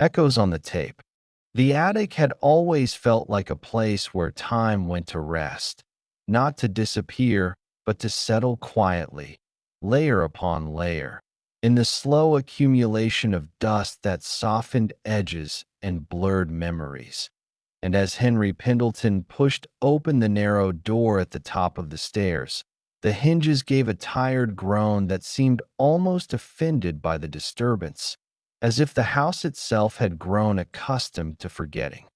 Echoes on the tape. The attic had always felt like a place where time went to rest, not to disappear, but to settle quietly, layer upon layer, in the slow accumulation of dust that softened edges and blurred memories. And as Henry Pendleton pushed open the narrow door at the top of the stairs, the hinges gave a tired groan that seemed almost offended by the disturbance, as if the house itself had grown accustomed to forgetting.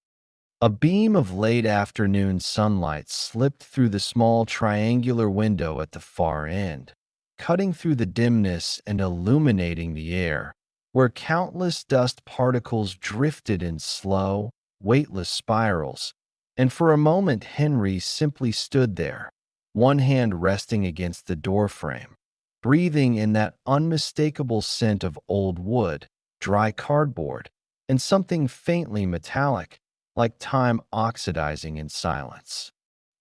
A beam of late afternoon sunlight slipped through the small triangular window at the far end, cutting through the dimness and illuminating the air, where countless dust particles drifted in slow, weightless spirals. And for a moment, Henry simply stood there, one hand resting against the doorframe, breathing in that unmistakable scent of old wood, dry cardboard, and something faintly metallic, like time oxidizing in silence.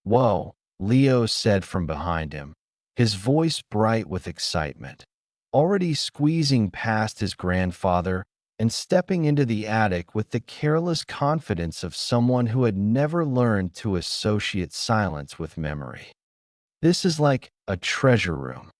"Whoa," Leo said from behind him, his voice bright with excitement, already squeezing past his grandfather and stepping into the attic with the careless confidence of someone who had never learned to associate silence with memory. "This is like a treasure room."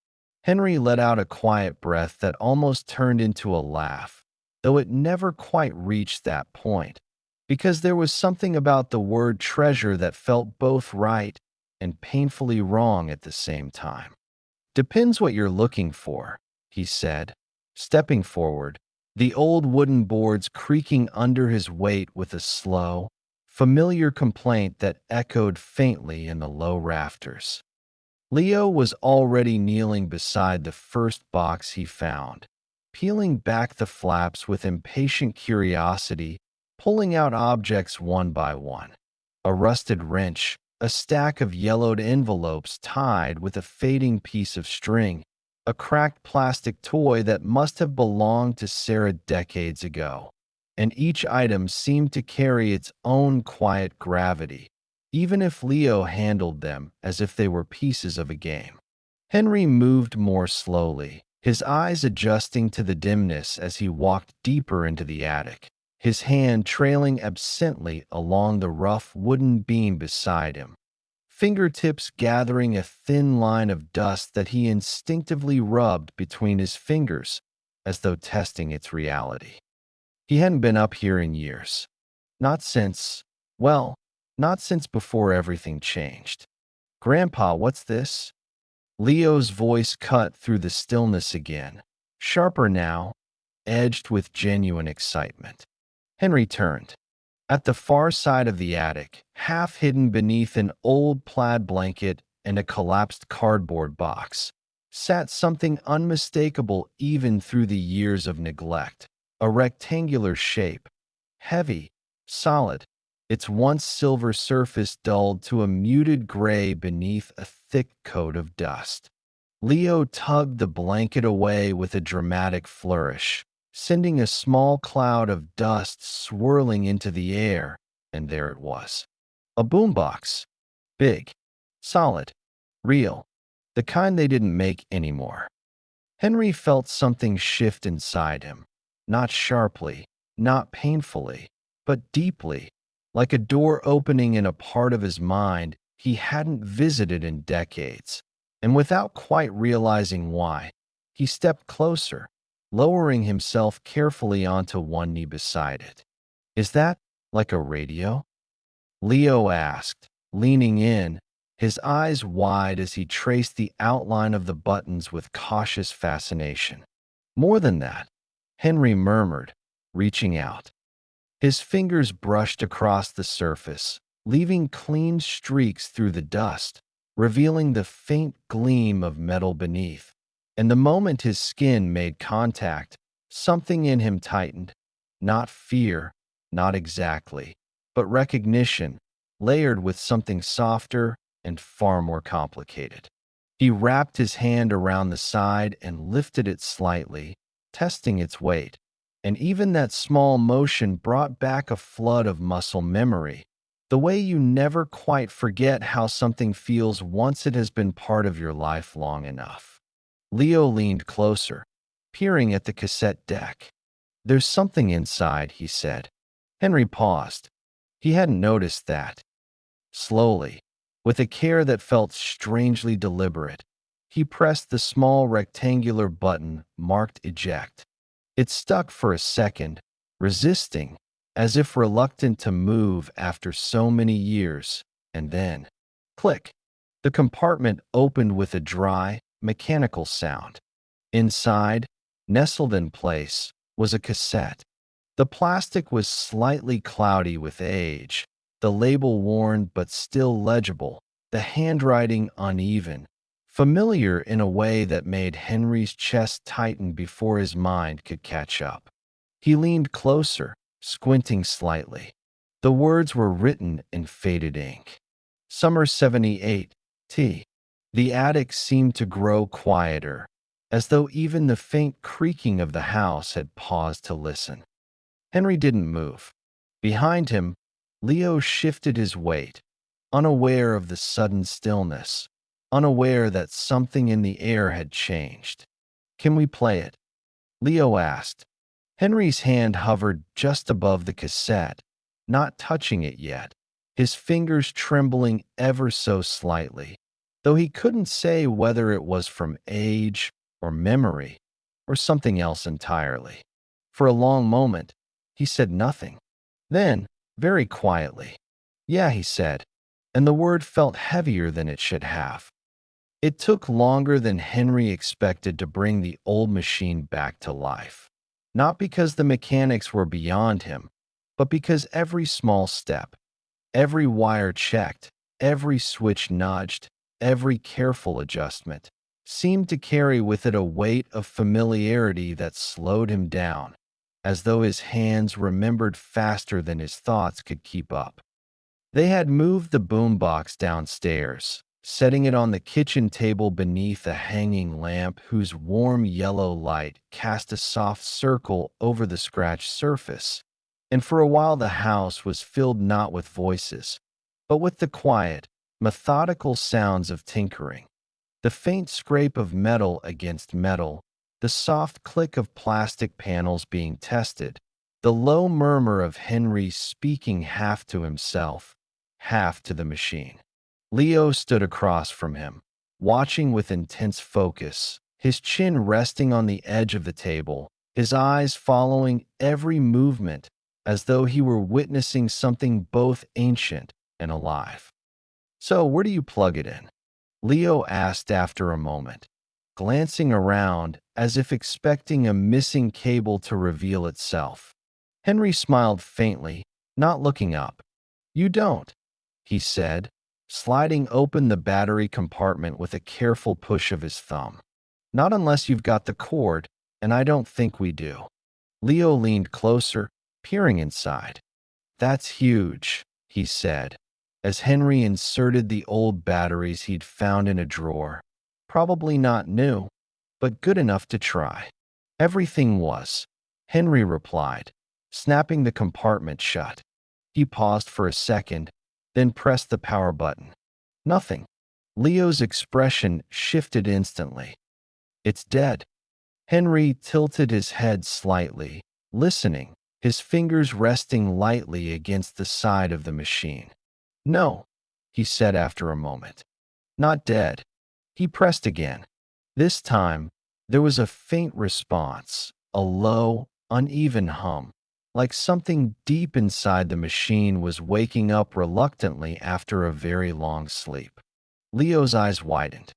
Henry let out a quiet breath that almost turned into a laugh, though it never quite reached that point, because there was something about the word treasure that felt both right and painfully wrong at the same time. "Depends what you're looking for," he said, stepping forward, the old wooden boards creaking under his weight with a slow, familiar complaint that echoed faintly in the low rafters. Leo was already kneeling beside the first box he found, peeling back the flaps with impatient curiosity, pulling out objects one by one. A rusted wrench, a stack of yellowed envelopes tied with a fading piece of string, a cracked plastic toy that must have belonged to Sarah decades ago. And each item seemed to carry its own quiet gravity, even if Leo handled them as if they were pieces of a game. Henry moved more slowly, his eyes adjusting to the dimness as he walked deeper into the attic, his hand trailing absently along the rough wooden beam beside him, fingertips gathering a thin line of dust that he instinctively rubbed between his fingers as though testing its reality. He hadn't been up here in years. Not since, well, not since before everything changed. "Grandpa, what's this?" Leo's voice cut through the stillness again, sharper now, edged with genuine excitement. Henry turned. At the far side of the attic, half hidden beneath an old plaid blanket and a collapsed cardboard box, sat something unmistakable even through the years of neglect. A rectangular shape, heavy, solid, its once silver surface dulled to a muted gray beneath a thick coat of dust. Leo tugged the blanket away with a dramatic flourish, sending a small cloud of dust swirling into the air, and there it was. A boombox. Big, solid, real, the kind they didn't make anymore. Henry felt something shift inside him, not sharply, not painfully, but deeply, like a door opening in a part of his mind he hadn't visited in decades. And without quite realizing why, he stepped closer, lowering himself carefully onto one knee beside it. "Is that like a radio?" Leo asked, leaning in, his eyes wide as he traced the outline of the buttons with cautious fascination. "More than that," Henry murmured, reaching out. His fingers brushed across the surface, leaving clean streaks through the dust, revealing the faint gleam of metal beneath. And the moment his skin made contact, something in him tightened. Not fear, not exactly, but recognition, layered with something softer and far more complicated. He wrapped his hand around the side and lifted it slightly, testing its weight. And even that small motion brought back a flood of muscle memory, the way you never quite forget how something feels once it has been part of your life long enough. Leo leaned closer, peering at the cassette deck. There's something inside, he said. Henry paused. He hadn't noticed that. Slowly, with a care that felt strangely deliberate, he pressed the small rectangular button marked eject. It stuck for a second, resisting, as if reluctant to move after so many years, and then, click, the compartment opened with a dry, mechanical sound. Inside, nestled in place, was a cassette. The plastic was slightly cloudy with age, the label worn but still legible, the handwriting uneven, familiar in a way that made Henry's chest tighten before his mind could catch up. He leaned closer, squinting slightly. The words were written in faded ink. Summer 78, T. The attic seemed to grow quieter, as though even the faint creaking of the house had paused to listen. Henry didn't move. Behind him, Leo shifted his weight, unaware of the sudden stillness, unaware that something in the air had changed. Can we play it? Leo asked. Henry's hand hovered just above the cassette, not touching it yet, his fingers trembling ever so slightly, though he couldn't say whether it was from age or memory or something else entirely. For a long moment, he said nothing. Then, very quietly, "Yeah," he said, and the word felt heavier than it should have. It took longer than Henry expected to bring the old machine back to life. Not because the mechanics were beyond him, but because every small step, every wire checked, every switch nudged, every careful adjustment seemed to carry with it a weight of familiarity that slowed him down, as though his hands remembered faster than his thoughts could keep up. They had moved the boombox downstairs, setting it on the kitchen table beneath a hanging lamp whose warm yellow light cast a soft circle over the scratched surface. And for a while the house was filled not with voices, but with the quiet, methodical sounds of tinkering. The faint scrape of metal against metal, the soft click of plastic panels being tested, the low murmur of Henry speaking half to himself, half to the machine. Leo stood across from him, watching with intense focus, his chin resting on the edge of the table, his eyes following every movement as though he were witnessing something both ancient and alive. "So, where do you plug it in?" Leo asked after a moment, glancing around as if expecting a missing cable to reveal itself. Henry smiled faintly, not looking up. "You don't," he said, sliding open the battery compartment with a careful push of his thumb. "Not unless you've got the cord, and I don't think we do." Leo leaned closer, peering inside. "That's huge," he said, as Henry inserted the old batteries he'd found in a drawer. "Probably not new, but good enough to try." "Everything was," Henry replied, snapping the compartment shut. He paused for a second, then pressed the power button. "Nothing." Leo's expression shifted instantly. "It's dead." Henry tilted his head slightly, listening, his fingers resting lightly against the side of the machine. "No," he said after a moment. "Not dead." He pressed again. This time, there was a faint response, a low, uneven hum, like something deep inside the machine was waking up reluctantly after a very long sleep. Leo's eyes widened.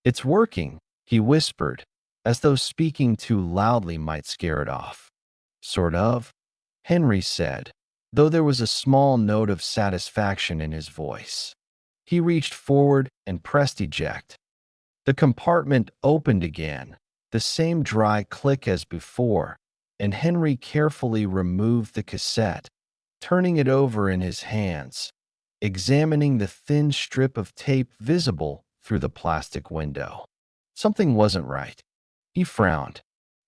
"It's working," he whispered, as though speaking too loudly might scare it off. "Sort of," Henry said, though there was a small note of satisfaction in his voice. He reached forward and pressed eject. The compartment opened again, the same dry click as before, and Henry carefully removed the cassette, turning it over in his hands, examining the thin strip of tape visible through the plastic window. Something wasn't right. He frowned.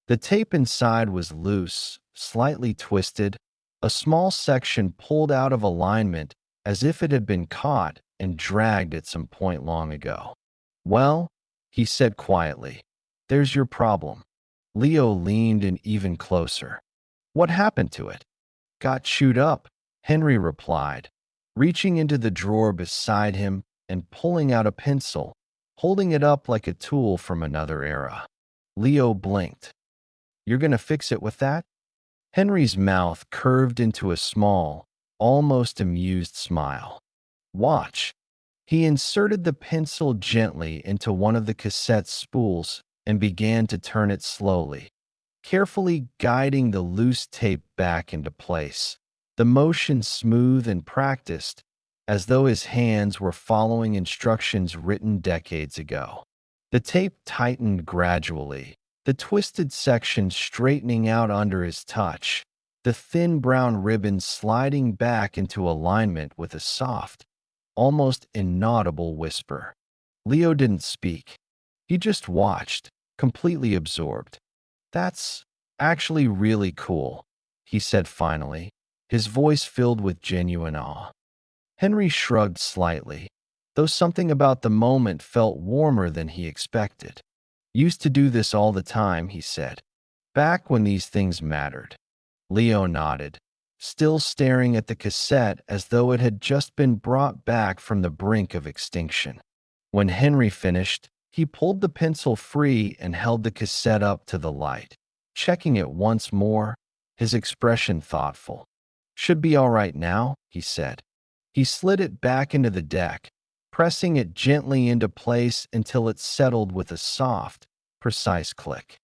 The tape inside was loose, slightly twisted, a small section pulled out of alignment as if it had been caught and dragged at some point long ago. "Well," he said quietly, "there's your problem." Leo leaned in even closer. What happened to it? Got chewed up, Henry replied, reaching into the drawer beside him and pulling out a pencil, holding it up like a tool from another era. Leo blinked. You're gonna fix it with that? Henry's mouth curved into a small, almost amused smile. Watch. He inserted the pencil gently into one of the cassette spools and began to turn it slowly, carefully guiding the loose tape back into place, the motion smooth and practiced, as though his hands were following instructions written decades ago. The tape tightened gradually, the twisted section straightening out under his touch, the thin brown ribbon sliding back into alignment with a soft, almost inaudible whisper. Leo didn't speak. He just watched, completely absorbed. That's actually really cool, he said finally, his voice filled with genuine awe. Henry shrugged slightly, though something about the moment felt warmer than he expected. Used to do this all the time, he said, back when these things mattered. Leo nodded, still staring at the cassette as though it had just been brought back from the brink of extinction. When Henry finished, he pulled the pencil free and held the cassette up to the light, checking it once more, his expression thoughtful. Should be all right now, he said. He slid it back into the deck, pressing it gently into place until it settled with a soft, precise click.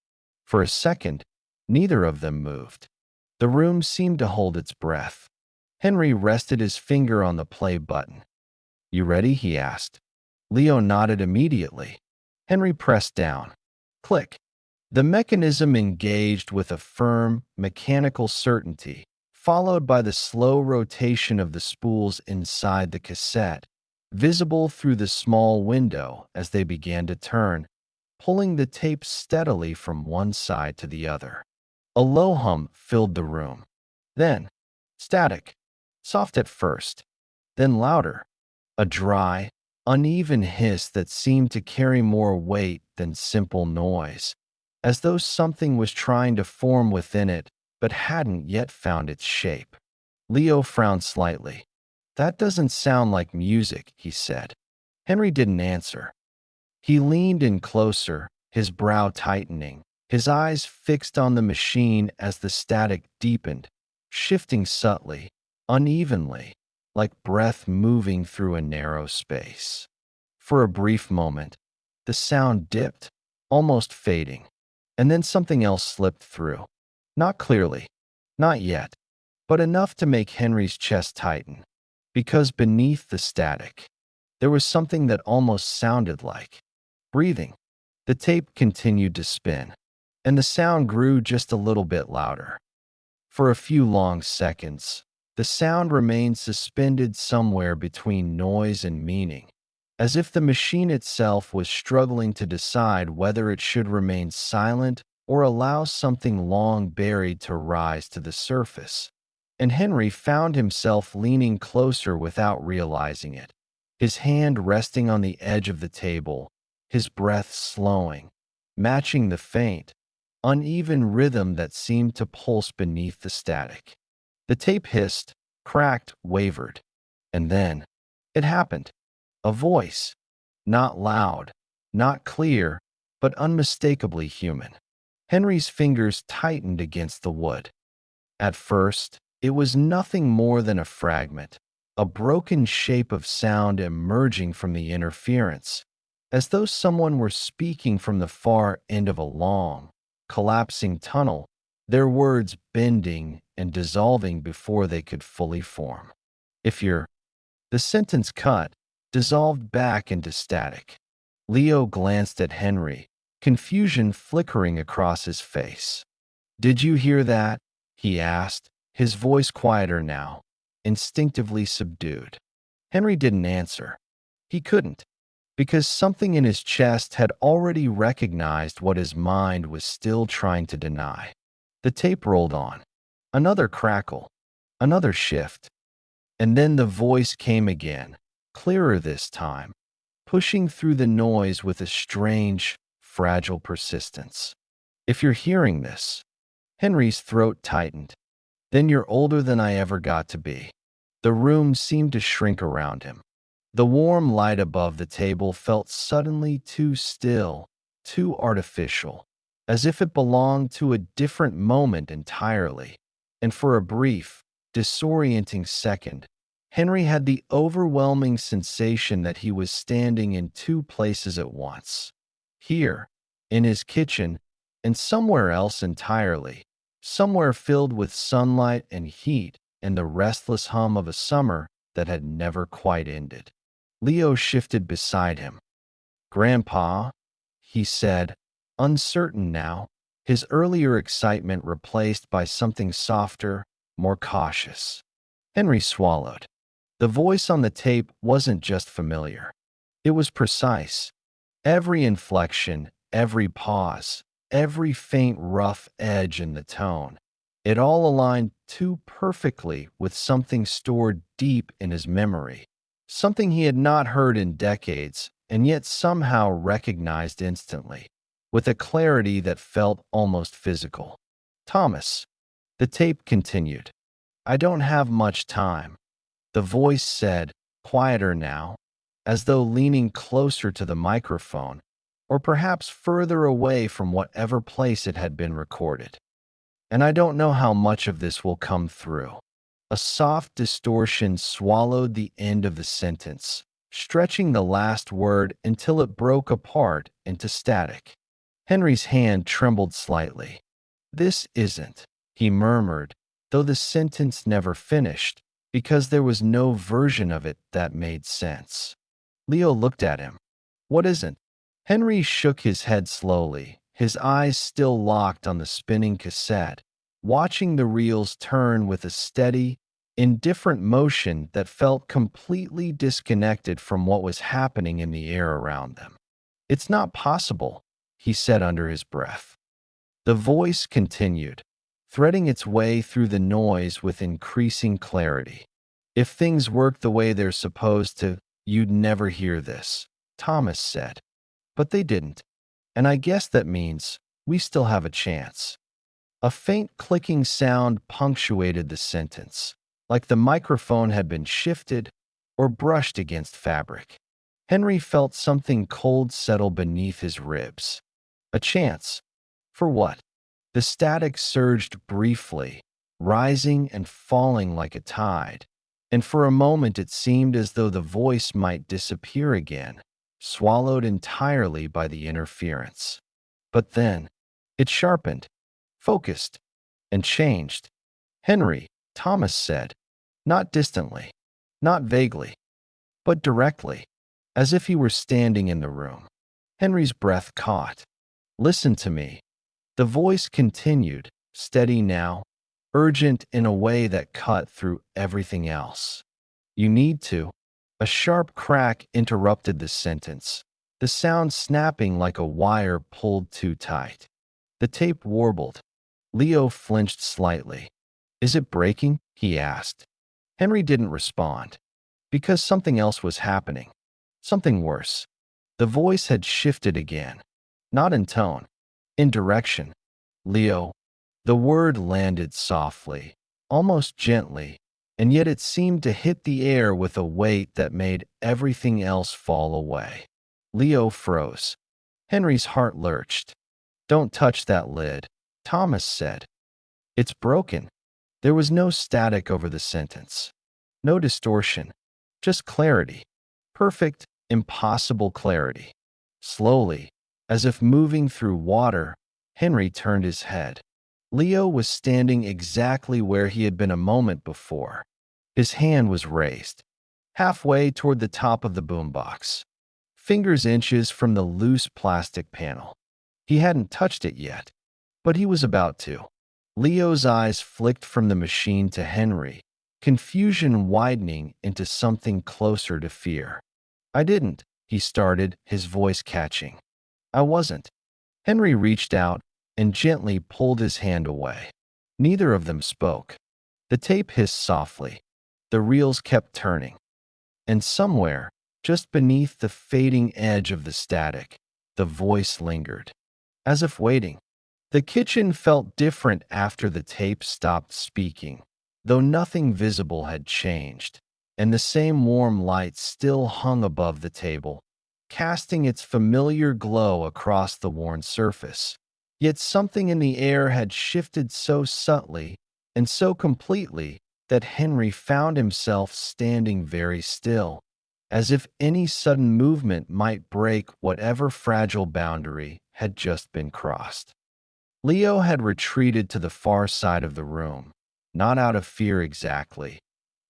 For a second, neither of them moved. The room seemed to hold its breath. Henry rested his finger on the play button. You ready? He asked. Leo nodded immediately. Henry pressed down. Click. The mechanism engaged with a firm, mechanical certainty, followed by the slow rotation of the spools inside the cassette, visible through the small window as they began to turn, pulling the tape steadily from one side to the other. A low hum filled the room. Then, static, soft at first, then louder, a dry, uneven hiss that seemed to carry more weight than simple noise, as though something was trying to form within it but hadn't yet found its shape. Leo frowned slightly. That doesn't sound like music, he said. Henry didn't answer. He leaned in closer, his brow tightening, his eyes fixed on the machine as the static deepened, shifting subtly, unevenly, like breath moving through a narrow space. For a brief moment, the sound dipped, almost fading, and then something else slipped through. Not clearly, not yet, but enough to make Henry's chest tighten, because beneath the static, there was something that almost sounded like breathing. The tape continued to spin, and the sound grew just a little bit louder. For a few long seconds, the sound remained suspended somewhere between noise and meaning, as if the machine itself was struggling to decide whether it should remain silent or allow something long buried to rise to the surface. And Henry found himself leaning closer without realizing it, his hand resting on the edge of the table, his breath slowing, matching the faint, uneven rhythm that seemed to pulse beneath the static. The tape hissed, cracked, wavered, and then it happened. A voice, not loud, not clear, but unmistakably human. Henry's fingers tightened against the wood. At first, it was nothing more than a fragment, a broken shape of sound emerging from the interference, as though someone were speaking from the far end of a long, collapsing tunnel, their words bending and dissolving before they could fully form. If you're, the sentence cut, dissolved back into static. Leo glanced at Henry, confusion flickering across his face. Did you hear that? He asked, his voice quieter now, instinctively subdued. Henry didn't answer. He couldn't, because something in his chest had already recognized what his mind was still trying to deny. The tape rolled on. Another crackle, another shift. And then the voice came again, clearer this time, pushing through the noise with a strange, fragile persistence. If you're hearing this, Henry's throat tightened. Then you're older than I ever got to be. The room seemed to shrink around him. The warm light above the table felt suddenly too still, too artificial, as if it belonged to a different moment entirely. And for a brief, disorienting second, Henry had the overwhelming sensation that he was standing in two places at once. Here, in his kitchen, and somewhere else entirely, somewhere filled with sunlight and heat and the restless hum of a summer that had never quite ended. Leo shifted beside him. "Grandpa," he said, uncertain now, his earlier excitement replaced by something softer, more cautious. Henry swallowed. The voice on the tape wasn't just familiar. It was precise. Every inflection, every pause, every faint rough edge in the tone, it all aligned too perfectly with something stored deep in his memory, something he had not heard in decades and yet somehow recognized instantly, with a clarity that felt almost physical. "Thomas," the tape continued, "I don't have much time." The voice said, quieter now, as though leaning closer to the microphone, or perhaps further away from whatever place it had been recorded. "And I don't know how much of this will come through." A soft distortion swallowed the end of the sentence, stretching the last word until it broke apart into static. Henry's hand trembled slightly. "This isn't," he murmured, though the sentence never finished, because there was no version of it that made sense. Leo looked at him. "What isn't?" Henry shook his head slowly, his eyes still locked on the spinning cassette, watching the reels turn with a steady, indifferent motion that felt completely disconnected from what was happening in the air around them. "It's not possible," he said under his breath. The voice continued, threading its way through the noise with increasing clarity. "If things work the way they're supposed to, you'd never hear this," Thomas said. "But they didn't. And I guess that means we still have a chance." A faint clicking sound punctuated the sentence, like the microphone had been shifted or brushed against fabric. Henry felt something cold settle beneath his ribs. A chance. For what? The static surged briefly, rising and falling like a tide, and for a moment it seemed as though the voice might disappear again, swallowed entirely by the interference. But then, it sharpened, focused, and changed. "Henry," Thomas said, not distantly, not vaguely, but directly, as if he were standing in the room. Henry's breath caught. "Listen to me." The voice continued, steady now, urgent in a way that cut through everything else. "You need to." A sharp crack interrupted the sentence, the sound snapping like a wire pulled too tight. The tape warbled. Leo flinched slightly. "Is it breaking?" he asked. Henry didn't respond, because something else was happening. Something worse. The voice had shifted again, not in tone, in direction. "Leo." The word landed softly, almost gently, and yet it seemed to hit the air with a weight that made everything else fall away. Leo froze. Henry's heart lurched. "Don't touch that lid," Thomas said. "It's broken." There was no static over the sentence. No distortion. Just clarity. Perfect, impossible clarity. Slowly, as if moving through water, Henry turned his head. Leo was standing exactly where he had been a moment before. His hand was raised, halfway toward the top of the boombox, fingers inches from the loose plastic panel. He hadn't touched it yet, but he was about to. Leo's eyes flicked from the machine to Henry, confusion widening into something closer to fear. "I didn't," he started, his voice catching. "I wasn't." Henry reached out and gently pulled his hand away. Neither of them spoke. The tape hissed softly. The reels kept turning. And somewhere, just beneath the fading edge of the static, the voice lingered, as if waiting, The kitchen felt different after the tape stopped speaking, though nothing visible had changed, and the same warm light still hung above the table, casting its familiar glow across the worn surface. Yet something in the air had shifted so subtly and so completely that Henry found himself standing very still, as if any sudden movement might break whatever fragile boundary had just been crossed. Leo had retreated to the far side of the room, not out of fear exactly,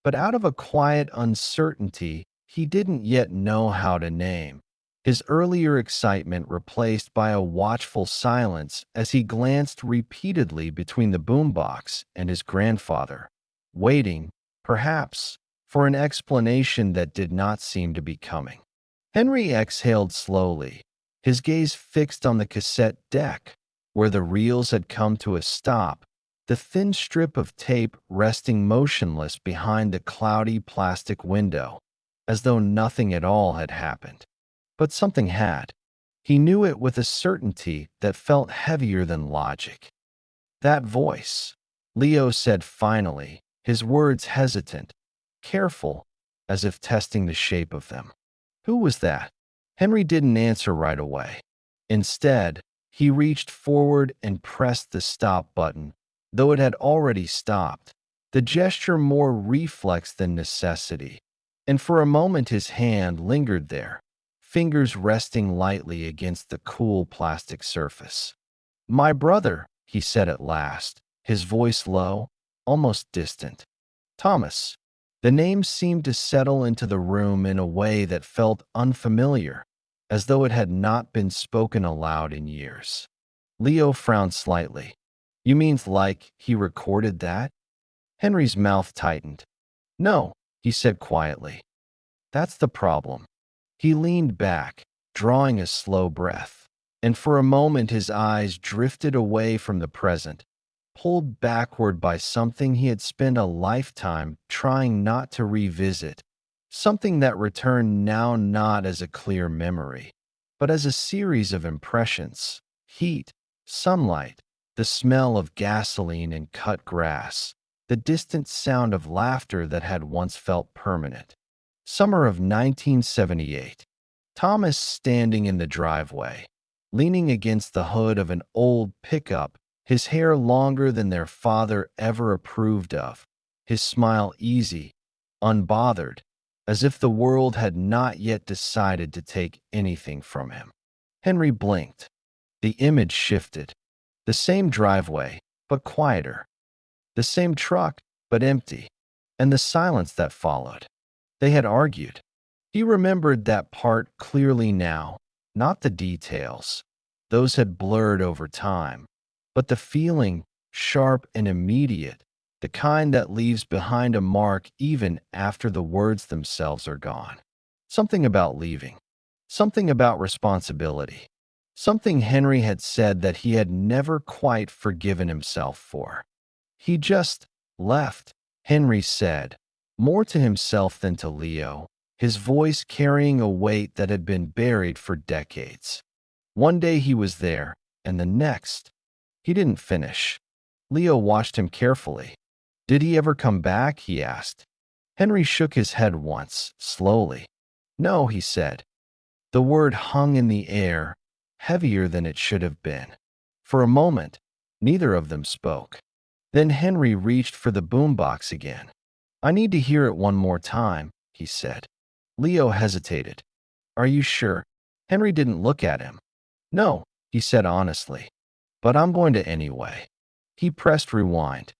but out of a quiet uncertainty he didn't yet know how to name, his earlier excitement replaced by a watchful silence as he glanced repeatedly between the boombox and his grandfather, waiting, perhaps, for an explanation that did not seem to be coming. Henry exhaled slowly, his gaze fixed on the cassette deck, where the reels had come to a stop, the thin strip of tape resting motionless behind the cloudy plastic window, as though nothing at all had happened. But something had. He knew it with a certainty that felt heavier than logic. That voice, Leo said finally, his words hesitant, careful, as if testing the shape of them. Who was that? Henry didn't answer right away. Instead, he reached forward and pressed the stop button, though it had already stopped, the gesture more reflex than necessity. And for a moment his hand lingered there, fingers resting lightly against the cool plastic surface. "My brother," he said at last, his voice low, almost distant. "Thomas." The name seemed to settle into the room in a way that felt unfamiliar, as though it had not been spoken aloud in years. Leo frowned slightly. "You mean like he recorded that?" Henry's mouth tightened. "No," he said quietly. "That's the problem." He leaned back, drawing a slow breath, and for a moment his eyes drifted away from the present, pulled backward by something he had spent a lifetime trying not to revisit, something that returned now not as a clear memory, but as a series of impressions: heat, sunlight, the smell of gasoline and cut grass, the distant sound of laughter that had once felt permanent. Summer of 1978. Thomas standing in the driveway, leaning against the hood of an old pickup, his hair longer than their father ever approved of, his smile easy, unbothered, as if the world had not yet decided to take anything from him. Henry blinked. The image shifted. The same driveway, but quieter. The same truck, but empty. And the silence that followed. They had argued. He remembered that part clearly now, not the details. Those had blurred over time. But the feeling, sharp and immediate, the kind that leaves behind a mark even after the words themselves are gone. Something about leaving. Something about responsibility. Something Henry had said that he had never quite forgiven himself for. He just left, Henry said, more to himself than to Leo, his voice carrying a weight that had been buried for decades. One day he was there, and the next, he didn't finish. Leo watched him carefully. "Did he ever come back?" he asked. Henry shook his head once, slowly. "No," he said. The word hung in the air, heavier than it should have been. For a moment, neither of them spoke. Then Henry reached for the boombox again. "I need to hear it one more time," he said. Leo hesitated. "Are you sure?" Henry didn't look at him. "No," he said honestly, "but I'm going to anyway." He pressed rewind.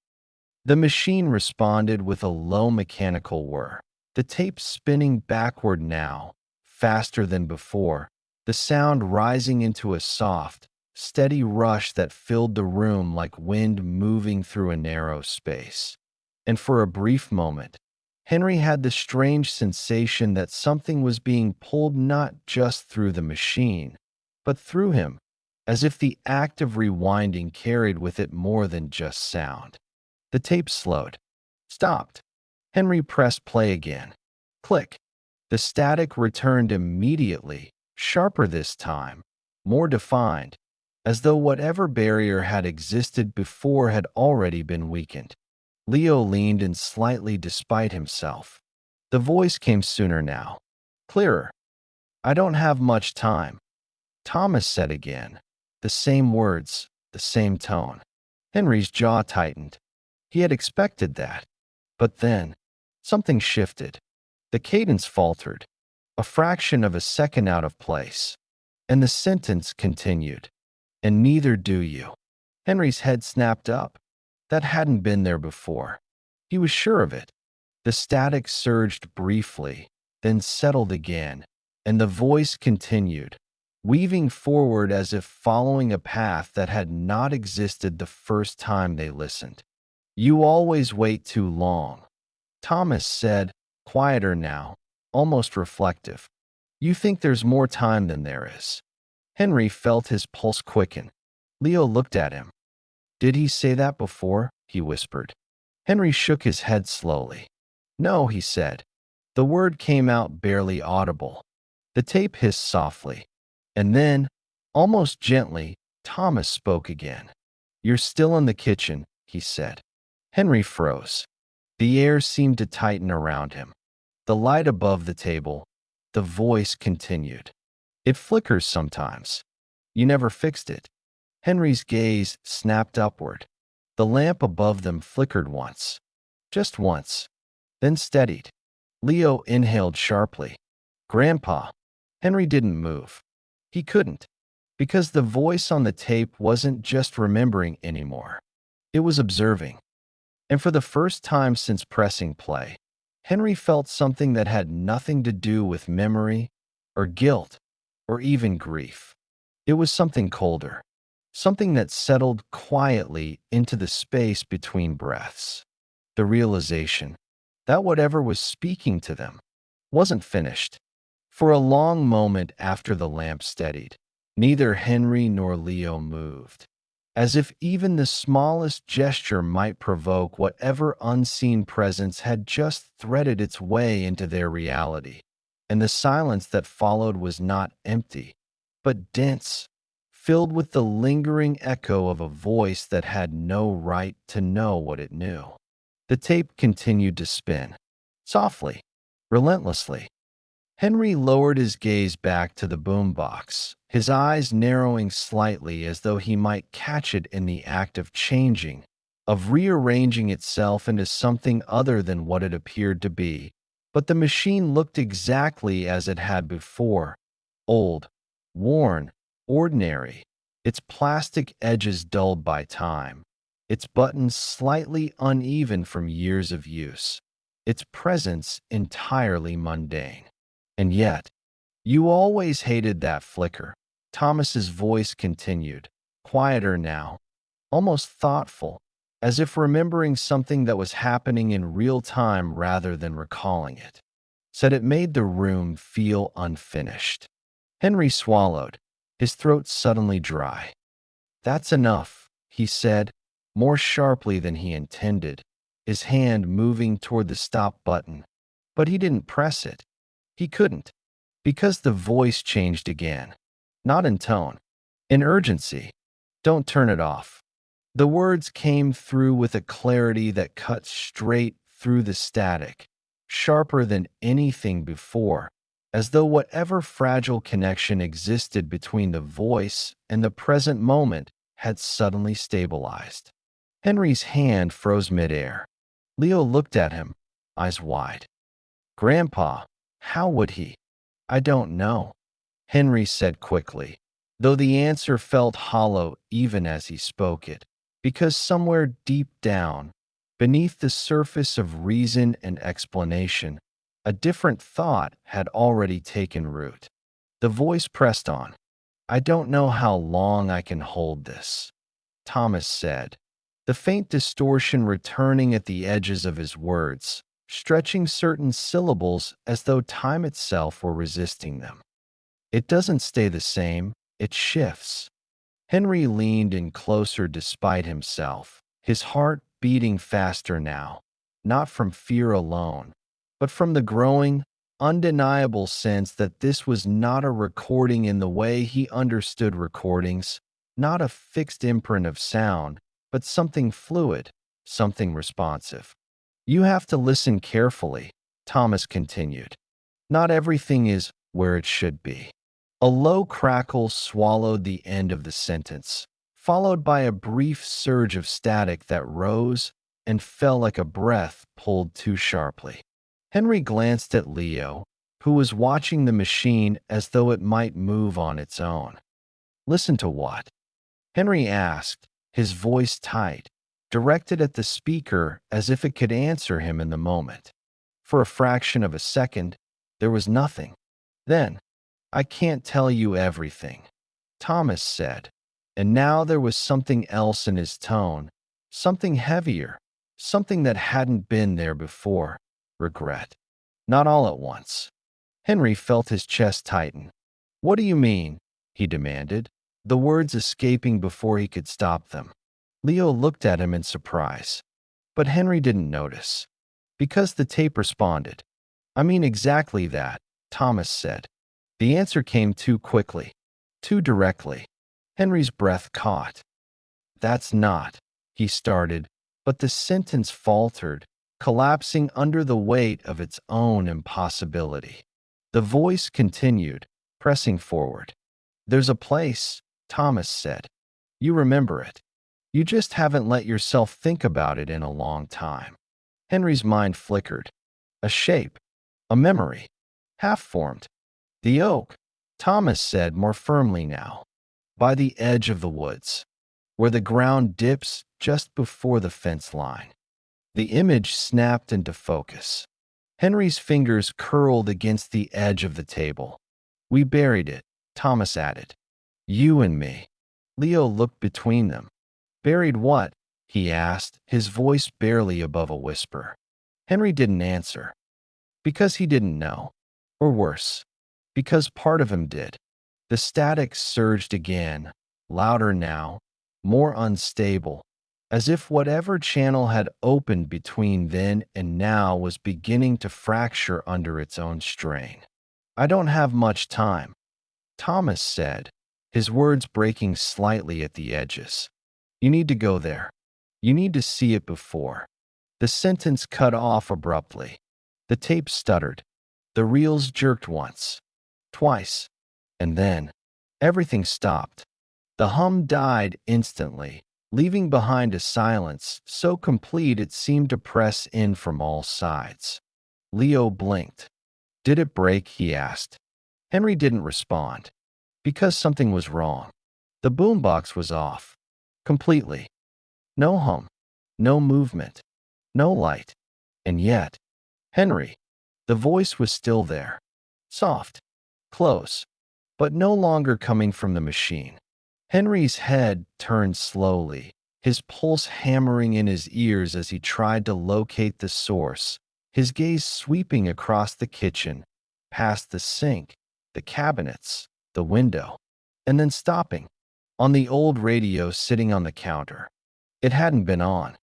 The machine responded with a low mechanical whir, the tape spinning backward now, faster than before, the sound rising into a soft, steady rush that filled the room like wind moving through a narrow space. And for a brief moment, Henry had the strange sensation that something was being pulled not just through the machine, but through him, as if the act of rewinding carried with it more than just sound. The tape slowed, stopped. Henry pressed play again. Click. The static returned immediately, sharper this time, more defined, as though whatever barrier had existed before had already been weakened. Leo leaned in slightly despite himself. The voice came sooner now. Clearer. I don't have much time, Thomas said again. The same words, the same tone. Henry's jaw tightened. He had expected that. But then, something shifted. The cadence faltered, a fraction of a second out of place. And the sentence continued. And neither do you. Henry's head snapped up. That hadn't been there before. He was sure of it. The static surged briefly, then settled again, and the voice continued, weaving forward as if following a path that had not existed the first time they listened. You always wait too long, Thomas said, quieter now, almost reflective. You think there's more time than there is. Henry felt his pulse quicken. Leo looked at him. Did he say that before? He whispered. Henry shook his head slowly. No, he said. The word came out barely audible. The tape hissed softly. And then, almost gently, Thomas spoke again. You're still in the kitchen, he said. Henry froze. The air seemed to tighten around him. The light above the table, the voice continued. It flickers sometimes. You never fixed it. Henry's gaze snapped upward. The lamp above them flickered once. Just once. Then steadied. Leo inhaled sharply. Grandpa. Henry didn't move. He couldn't. Because the voice on the tape wasn't just remembering anymore. It was observing. And for the first time since pressing play, Henry felt something that had nothing to do with memory, or guilt, or even grief. It was something colder. Something that settled quietly into the space between breaths. The realization that whatever was speaking to them wasn't finished. For a long moment after the lamp steadied, neither Henry nor Leo moved, as if even the smallest gesture might provoke whatever unseen presence had just threaded its way into their reality. And the silence that followed was not empty, but dense, filled with the lingering echo of a voice that had no right to know what it knew. The tape continued to spin, softly, relentlessly. Henry lowered his gaze back to the boombox, his eyes narrowing slightly as though he might catch it in the act of changing, of rearranging itself into something other than what it appeared to be. But the machine looked exactly as it had before, old, worn, ordinary, its plastic edges dulled by time, its buttons slightly uneven from years of use, its presence entirely mundane. And yet, you always hated that flicker. Thomas's voice continued, quieter now, almost thoughtful, as if remembering something that was happening in real time rather than recalling it. Said it made the room feel unfinished. Henry swallowed, his throat suddenly dry. That's enough, he said, more sharply than he intended, his hand moving toward the stop button. But he didn't press it. He couldn't, because the voice changed again. Not in tone, in urgency. Don't turn it off. The words came through with a clarity that cut straight through the static, sharper than anything before, as though whatever fragile connection existed between the voice and the present moment had suddenly stabilized. Henry's hand froze midair. Leo looked at him, eyes wide. Grandpa, how would he? I don't know, Henry said quickly, though the answer felt hollow even as he spoke it, because somewhere deep down, beneath the surface of reason and explanation, a different thought had already taken root. The voice pressed on. I don't know how long I can hold this, Thomas said, the faint distortion returning at the edges of his words, stretching certain syllables as though time itself were resisting them. It doesn't stay the same, it shifts. Henry leaned in closer despite himself, his heart beating faster now, not from fear alone, but from the growing, undeniable sense that this was not a recording in the way he understood recordings, not a fixed imprint of sound, but something fluid, something responsive. You have to listen carefully, Thomas continued. Not everything is where it should be. A low crackle swallowed the end of the sentence, followed by a brief surge of static that rose and fell like a breath pulled too sharply. Henry glanced at Leo, who was watching the machine as though it might move on its own. Listen to what? Henry asked, his voice tight, directed at the speaker as if it could answer him in the moment. For a fraction of a second, there was nothing. Then, I can't tell you everything, Thomas said, and now there was something else in his tone, something heavier, something that hadn't been there before, regret. Not all at once. Henry felt his chest tighten. What do you mean? He demanded, the words escaping before he could stop them. Leo looked at him in surprise, but Henry didn't notice, because the tape responded. I mean exactly that, Thomas said. The answer came too quickly, too directly. Henry's breath caught. That's not, he started, but the sentence faltered, collapsing under the weight of its own impossibility. The voice continued, pressing forward. There's a place, Thomas said. You remember it. You just haven't let yourself think about it in a long time. Henry's mind flickered. A shape, a memory, half-formed. The oak, Thomas said more firmly now, by the edge of the woods, where the ground dips just before the fence line. The image snapped into focus. Henry's fingers curled against the edge of the table. We buried it, Thomas added. You and me. Leo looked between them. Buried what? He asked, his voice barely above a whisper. Henry didn't answer. Because he didn't know. Or worse, because part of him did. The static surged again, louder now, more unstable, as if whatever channel had opened between then and now was beginning to fracture under its own strain. I don't have much time, Thomas said, his words breaking slightly at the edges. You need to go there. You need to see it before. The sentence cut off abruptly. The tape stuttered. The reels jerked once, twice, and then everything stopped. The hum died instantly, leaving behind a silence so complete it seemed to press in from all sides. Leo blinked. Did it break? He asked. Henry didn't respond. Because something was wrong. The boombox was off. Completely. No hum. No movement. No light. And yet, Henry, the voice was still there. Soft. Close. But no longer coming from the machine. Henry's head turned slowly, his pulse hammering in his ears as he tried to locate the source, his gaze sweeping across the kitchen, past the sink, the cabinets, the window, and then stopping on the old radio sitting on the counter. It hadn't been on.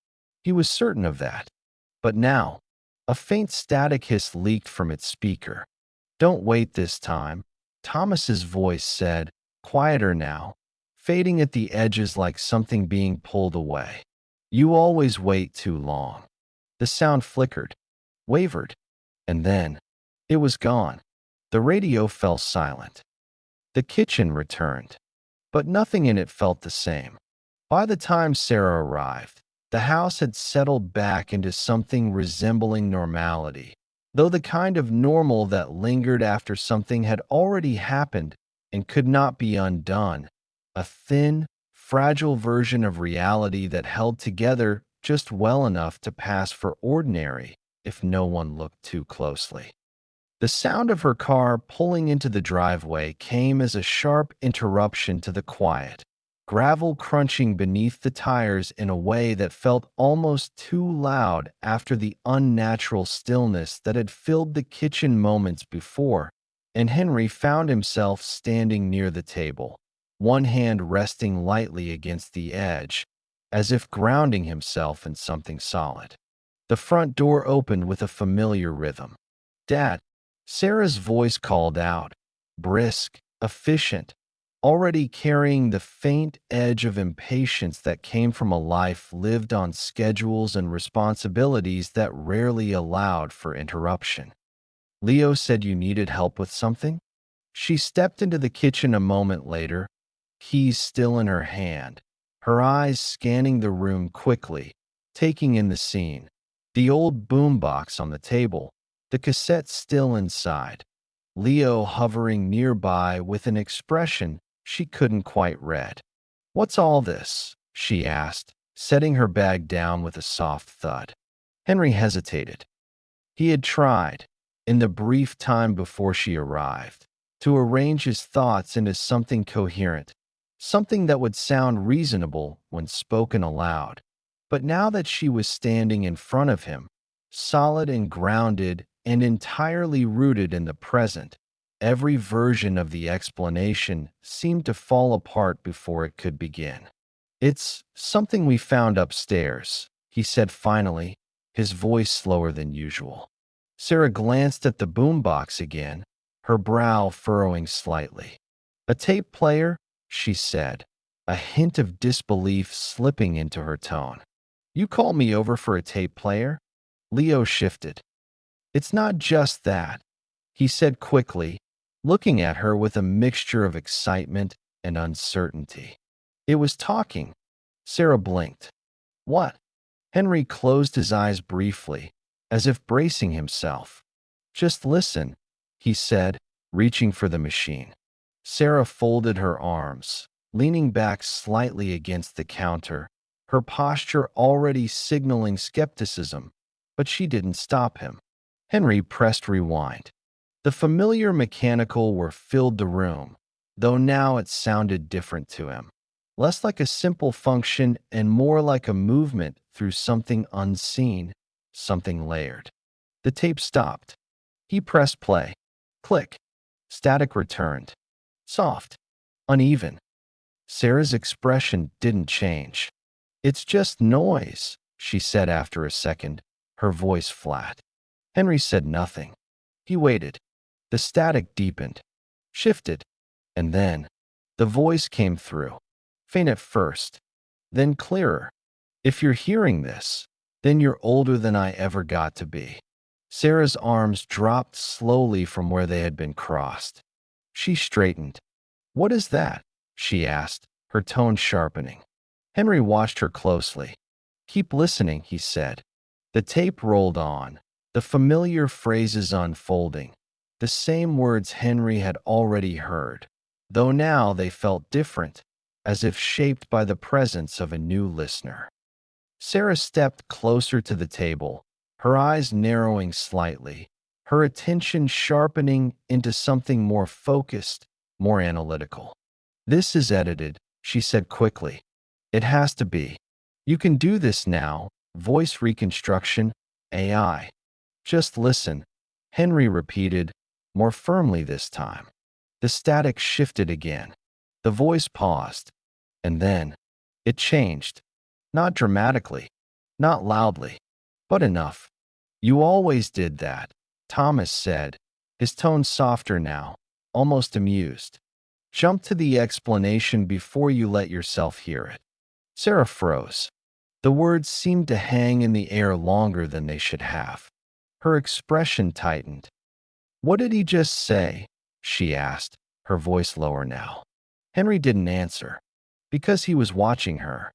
He was certain of that. But now, a faint static hiss leaked from its speaker. Don't wait this time, Thomas's voice said, quieter now, fading at the edges like something being pulled away. You always wait too long. The sound flickered, wavered, and then it was gone. The radio fell silent. The kitchen returned, but nothing in it felt the same. By the time Sarah arrived, the house had settled back into something resembling normality, though the kind of normal that lingered after something had already happened and could not be undone, a thin, fragile version of reality that held together just well enough to pass for ordinary if no one looked too closely. The sound of her car pulling into the driveway came as a sharp interruption to the quiet, gravel crunching beneath the tires in a way that felt almost too loud after the unnatural stillness that had filled the kitchen moments before, and Henry found himself standing near the table, one hand resting lightly against the edge, as if grounding himself in something solid. The front door opened with a familiar rhythm. "Dad," Sarah's voice called out, brisk, efficient, already carrying the faint edge of impatience that came from a life lived on schedules and responsibilities that rarely allowed for interruption. Leo said you needed help with something? She stepped into the kitchen a moment later, keys still in her hand, her eyes scanning the room quickly, taking in the scene. The old boombox on the table, the cassette still inside, Leo hovering nearby with an expression she couldn't quite read. "What's all this?" she asked, setting her bag down with a soft thud. Henry hesitated. He had tried, in the brief time before she arrived, to arrange his thoughts into something coherent, something that would sound reasonable when spoken aloud. But now that she was standing in front of him, solid and grounded and entirely rooted in the present, every version of the explanation seemed to fall apart before it could begin. "It's something we found upstairs," he said finally, his voice slower than usual. Sarah glanced at the boombox again, her brow furrowing slightly. "A tape player?" she said, a hint of disbelief slipping into her tone. "You call me over for a tape player?" Leo shifted. "It's not just that," he said quickly, looking at her with a mixture of excitement and uncertainty. "It was talking." Sarah blinked. "What?" Henry closed his eyes briefly, as if bracing himself. "Just listen," he said, reaching for the machine. Sarah folded her arms, leaning back slightly against the counter, her posture already signaling skepticism, but she didn't stop him. Henry pressed rewind. The familiar mechanical whir filled the room, though now it sounded different to him. Less like a simple function and more like a movement through something unseen, something layered. The tape stopped. He pressed play. Click. Static returned. Soft. Uneven. Sarah's expression didn't change. "It's just noise," she said after a second, her voice flat. Henry said nothing. He waited. The static deepened, shifted, and then the voice came through. Faint at first, then clearer. "If you're hearing this, then you're older than I ever got to be." Sarah's arms dropped slowly from where they had been crossed. She straightened. "What is that?" she asked, her tone sharpening. Henry watched her closely. "Keep listening," he said. The tape rolled on, the familiar phrases unfolding, the same words Henry had already heard, though now they felt different, as if shaped by the presence of a new listener. Sarah stepped closer to the table, her eyes narrowing slightly, her attention sharpening into something more focused, more analytical. "This is edited," she said quickly. "It has to be. You can do this now, voice reconstruction, AI. Just listen," Henry repeated, more firmly this time. The static shifted again. The voice paused, and then it changed. Not dramatically, not loudly, but enough. "You always did that," Thomas said, his tone softer now, almost amused. "Jump to the explanation before you let yourself hear it." Sarah froze. The words seemed to hang in the air longer than they should have. Her expression tightened. "What did he just say?" she asked, her voice lower now. Henry didn't answer, because he was watching her,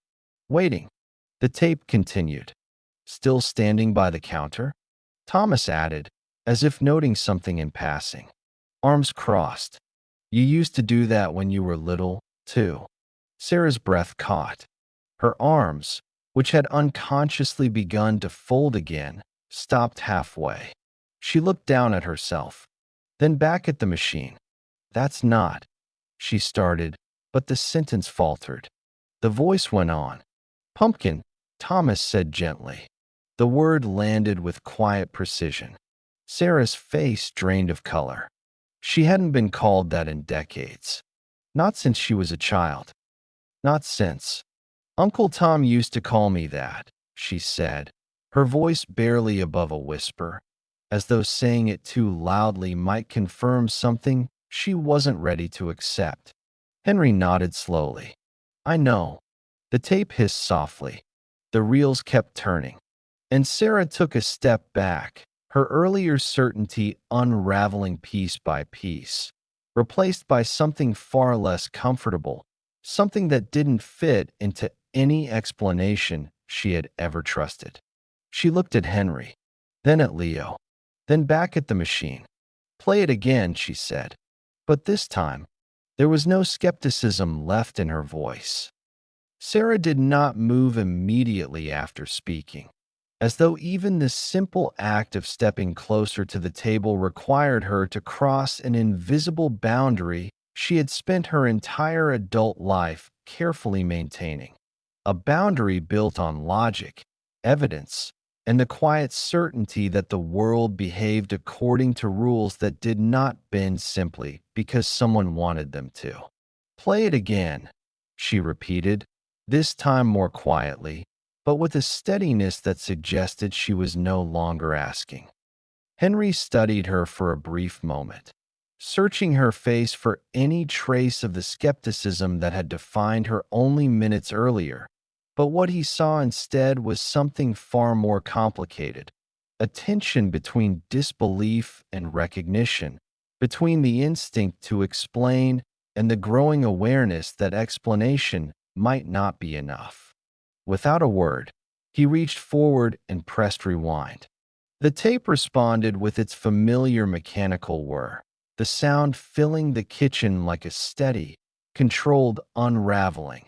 waiting. The tape continued. "Still standing by the counter?" Thomas added, as if noting something in passing. "Arms crossed. You used to do that when you were little, too." Sarah's breath caught. Her arms, which had unconsciously begun to fold again, stopped halfway. She looked down at herself, then back at the machine. "That's not," she started, but the sentence faltered. The voice went on. "Pumpkin," Thomas said gently. The word landed with quiet precision. Sarah's face drained of color. She hadn't been called that in decades. Not since she was a child. Not since. "Uncle Tom used to call me that," she said, her voice barely above a whisper, as though saying it too loudly might confirm something she wasn't ready to accept. Henry nodded slowly. I know. The tape hissed softly. The reels kept turning. And Sarah took a step back, her earlier certainty unraveling piece by piece, replaced by something far less comfortable, something that didn't fit into any explanation she had ever trusted. She looked at Henry, then at Leo, then back at the machine. Play it again, she said. But this time, there was no skepticism left in her voice. Sarah did not move immediately after speaking, as though even the simple act of stepping closer to the table required her to cross an invisible boundary she had spent her entire adult life carefully maintaining. A boundary built on logic, evidence, and the quiet certainty that the world behaved according to rules that did not bend simply because someone wanted them to. Play it again, she repeated, this time more quietly, but with a steadiness that suggested she was no longer asking. Henry studied her for a brief moment, searching her face for any trace of the skepticism that had defined her only minutes earlier. But what he saw instead was something far more complicated, a tension between disbelief and recognition, between the instinct to explain and the growing awareness that explanation might not be enough. Without a word, he reached forward and pressed rewind. The tape responded with its familiar mechanical whir, the sound filling the kitchen like a steady, controlled unraveling,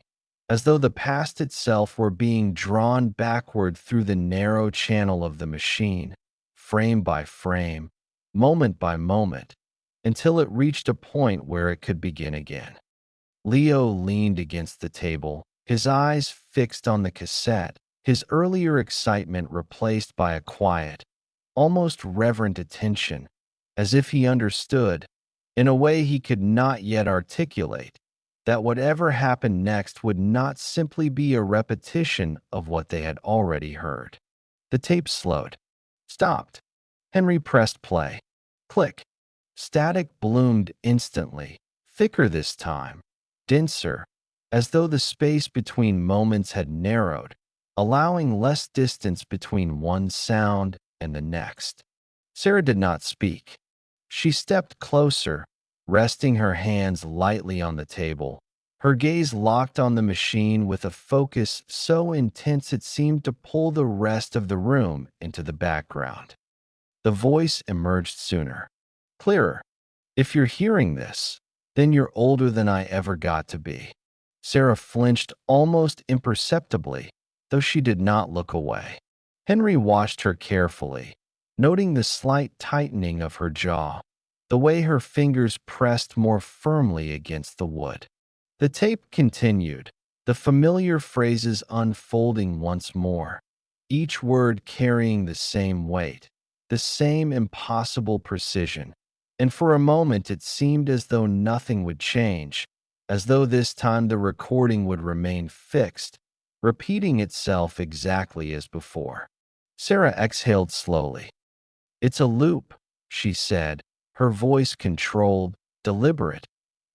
as though the past itself were being drawn backward through the narrow channel of the machine, frame by frame, moment by moment, until it reached a point where it could begin again. Leo leaned against the table, his eyes fixed on the cassette, his earlier excitement replaced by a quiet, almost reverent attention, as if he understood, in a way he could not yet articulate, that whatever happened next would not simply be a repetition of what they had already heard. The tape slowed, stopped. Henry pressed play. Click. Static bloomed instantly, thicker this time, denser, as though the space between moments had narrowed, allowing less distance between one sound and the next. Sarah did not speak. She stepped closer, resting her hands lightly on the table, her gaze locked on the machine with a focus so intense it seemed to pull the rest of the room into the background. The voice emerged sooner, clearer. If you're hearing this, then you're older than I ever got to be. Sarah flinched almost imperceptibly, though she did not look away. Henry watched her carefully, noting the slight tightening of her jaw, the way her fingers pressed more firmly against the wood. The tape continued, the familiar phrases unfolding once more, each word carrying the same weight, the same impossible precision. And for a moment it seemed as though nothing would change, as though this time the recording would remain fixed, repeating itself exactly as before. Sarah exhaled slowly. It's a loop, she said, her voice controlled, deliberate,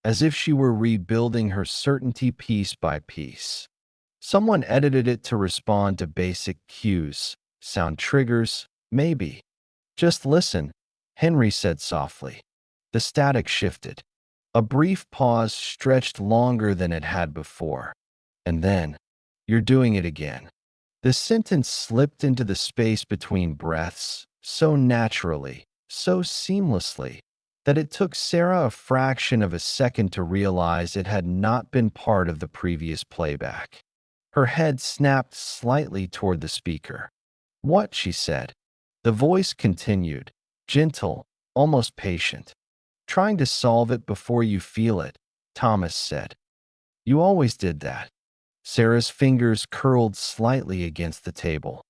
as if she were rebuilding her certainty piece by piece. Someone edited it to respond to basic cues, sound triggers, maybe. Just listen, Henry said softly. The static shifted. A brief pause stretched longer than it had before. And then, you're doing it again. The sentence slipped into the space between breaths, so naturally, so seamlessly, that it took Sarah a fraction of a second to realize it had not been part of the previous playback. Her head snapped slightly toward the speaker. What? She said. The voice continued, gentle, almost patient. Trying to solve it before you feel it, Thomas said. You always did that. Sarah's fingers curled slightly against the table.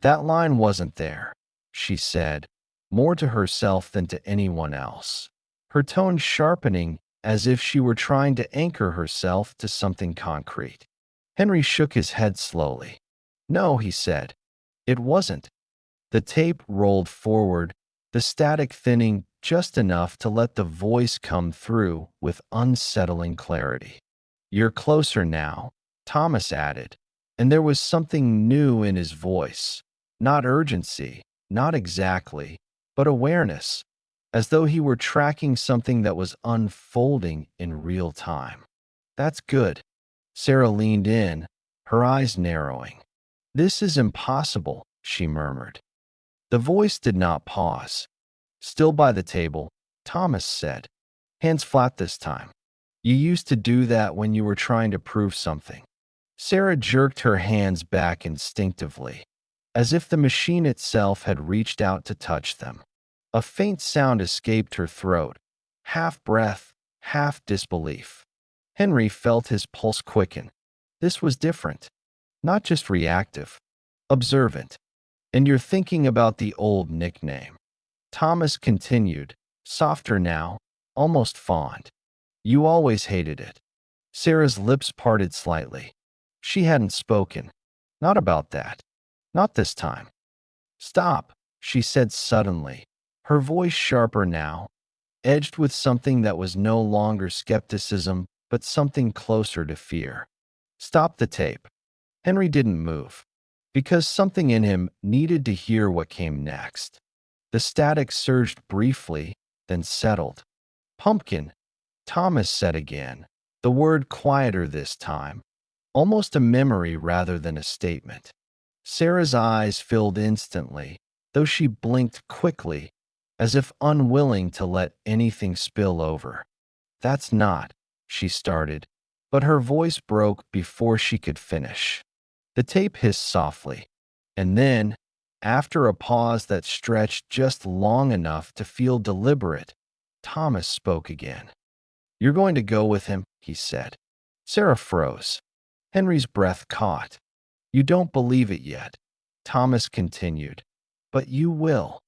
That line wasn't there, she said, more to herself than to anyone else, her tone sharpening as if she were trying to anchor herself to something concrete. Henry shook his head slowly. No, he said. It wasn't. The tape rolled forward, the static thinning just enough to let the voice come through with unsettling clarity. "You're closer now," Thomas added, and there was something new in his voice. Not urgency, not exactly, but awareness, as though he were tracking something that was unfolding in real time. "That's good." Sarah leaned in, her eyes narrowing. "This is impossible," she murmured. The voice did not pause. Still by the table, Thomas said, "Hands flat this time. You used to do that when you were trying to prove something." Sarah jerked her hands back instinctively, as if the machine itself had reached out to touch them. A faint sound escaped her throat, half breath, half disbelief. Henry felt his pulse quicken. This was different, not just reactive, observant. "And you're thinking about the old nickname," Thomas continued, softer now, almost fond. "You always hated it." Sarah's lips parted slightly. She hadn't spoken. Not about that. Not this time. "Stop," she said suddenly, her voice sharper now, edged with something that was no longer skepticism, but something closer to fear. "Stop the tape." Henry didn't move, because something in him needed to hear what came next. The static surged briefly, then settled. "Pumpkin," Thomas said again, the word quieter this time, almost a memory rather than a statement. Sarah's eyes filled instantly, though she blinked quickly, as if unwilling to let anything spill over. "That's not," she started, but her voice broke before she could finish. The tape hissed softly, and then, after a pause that stretched just long enough to feel deliberate, Thomas spoke again. "You're going to go with him," he said. Sarah froze. Henry's breath caught. "You don't believe it yet," Thomas continued, "but you will."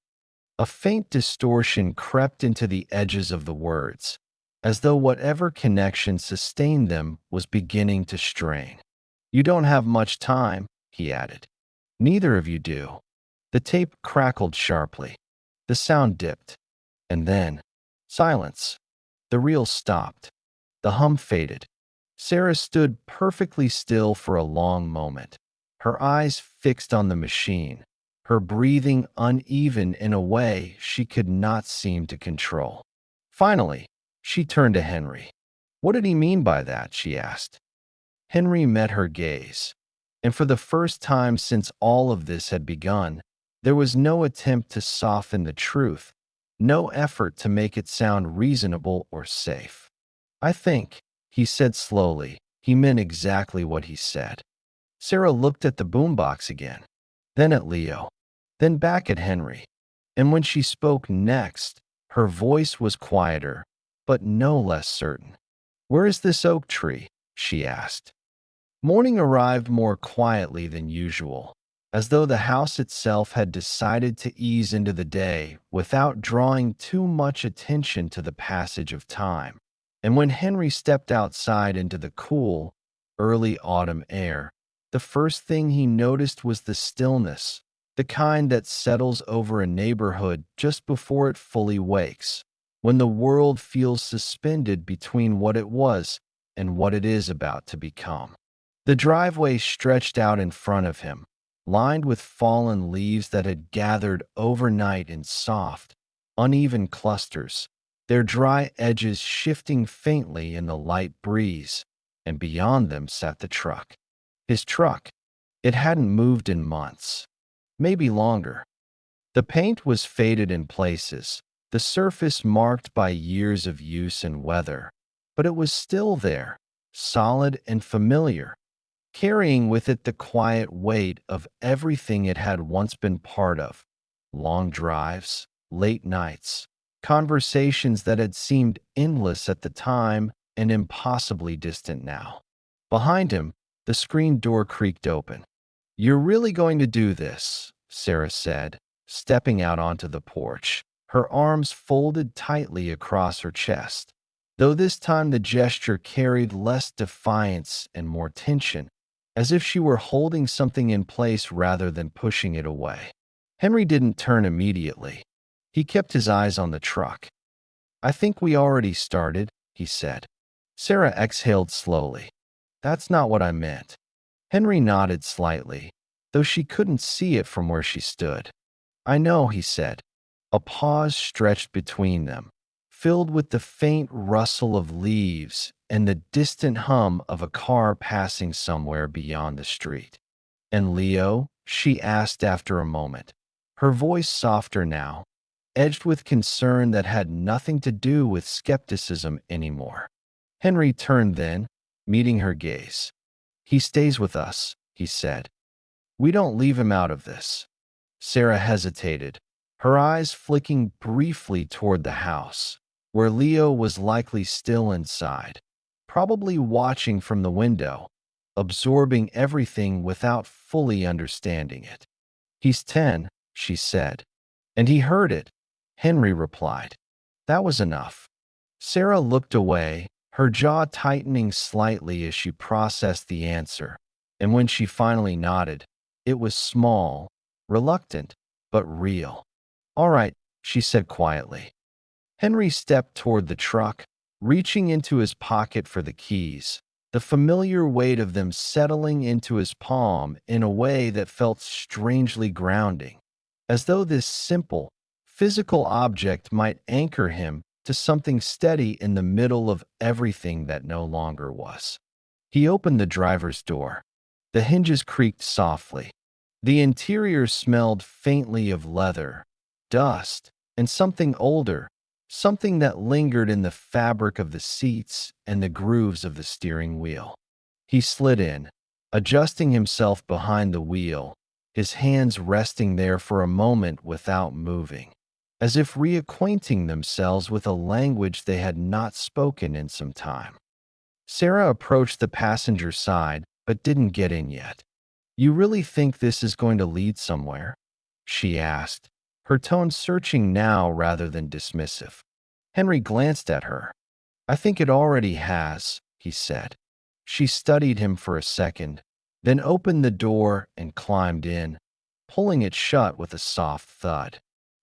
A faint distortion crept into the edges of the words, as though whatever connection sustained them was beginning to strain. "You don't have much time," he added. "Neither of you do." The tape crackled sharply. The sound dipped. And then, silence. The reel stopped. The hum faded. Sarah stood perfectly still for a long moment, her eyes fixed on the machine, her breathing uneven in a way she could not seem to control. Finally, she turned to Henry. "What did he mean by that?" she asked. Henry met her gaze, and for the first time since all of this had begun, there was no attempt to soften the truth, no effort to make it sound reasonable or safe. "I think," he said slowly, "he meant exactly what he said." Sarah looked at the boombox again, then at Leo, then back at Henry. And when she spoke next, her voice was quieter, but no less certain. "Where is this oak tree?" she asked. Morning arrived more quietly than usual, as though the house itself had decided to ease into the day without drawing too much attention to the passage of time. And when Henry stepped outside into the cool, early autumn air, the first thing he noticed was the stillness, the kind that settles over a neighborhood just before it fully wakes, when the world feels suspended between what it was and what it is about to become. The driveway stretched out in front of him, lined with fallen leaves that had gathered overnight in soft, uneven clusters, their dry edges shifting faintly in the light breeze, and beyond them sat the truck. His truck. It hadn't moved in months, maybe longer. The paint was faded in places, the surface marked by years of use and weather, but it was still there, solid and familiar, carrying with it the quiet weight of everything it had once been part of. Long drives, late nights, conversations that had seemed endless at the time and impossibly distant now. Behind him, the screen door creaked open. "You're really going to do this," Sarah said, stepping out onto the porch, her arms folded tightly across her chest, though this time the gesture carried less defiance and more tension, as if she were holding something in place rather than pushing it away. Henry didn't turn immediately. He kept his eyes on the truck. I think we already started, he said. Sarah exhaled slowly. That's not what I meant. Henry nodded slightly, though she couldn't see it from where she stood. I know, he said. A pause stretched between them, filled with the faint rustle of leaves and the distant hum of a car passing somewhere beyond the street. And Leo? She asked after a moment, her voice softer now, edged with concern that had nothing to do with skepticism anymore. Henry turned then, meeting her gaze. He stays with us, he said. We don't leave him out of this. Sarah hesitated, her eyes flicking briefly toward the house, where Leo was likely still inside, probably watching from the window, absorbing everything without fully understanding it. He's 10, she said. And he heard it, Henry replied. That was enough. Sarah looked away, her jaw tightening slightly as she processed the answer, and when she finally nodded, it was small, reluctant, but real. All right, she said quietly. Henry stepped toward the truck, reaching into his pocket for the keys, the familiar weight of them settling into his palm in a way that felt strangely grounding, as though this simple, physical object might anchor him to something steady in the middle of everything that no longer was. He opened the driver's door. The hinges creaked softly. The interior smelled faintly of leather, dust, and something older, something that lingered in the fabric of the seats and the grooves of the steering wheel. He slid in, adjusting himself behind the wheel, his hands resting there for a moment without moving, as if reacquainting themselves with a language they had not spoken in some time. Sarah approached the passenger side, but didn't get in yet. You really think this is going to lead somewhere? She asked, her tone searching now rather than dismissive. Henry glanced at her. I think it already has, he said. She studied him for a second, then opened the door and climbed in, pulling it shut with a soft thud.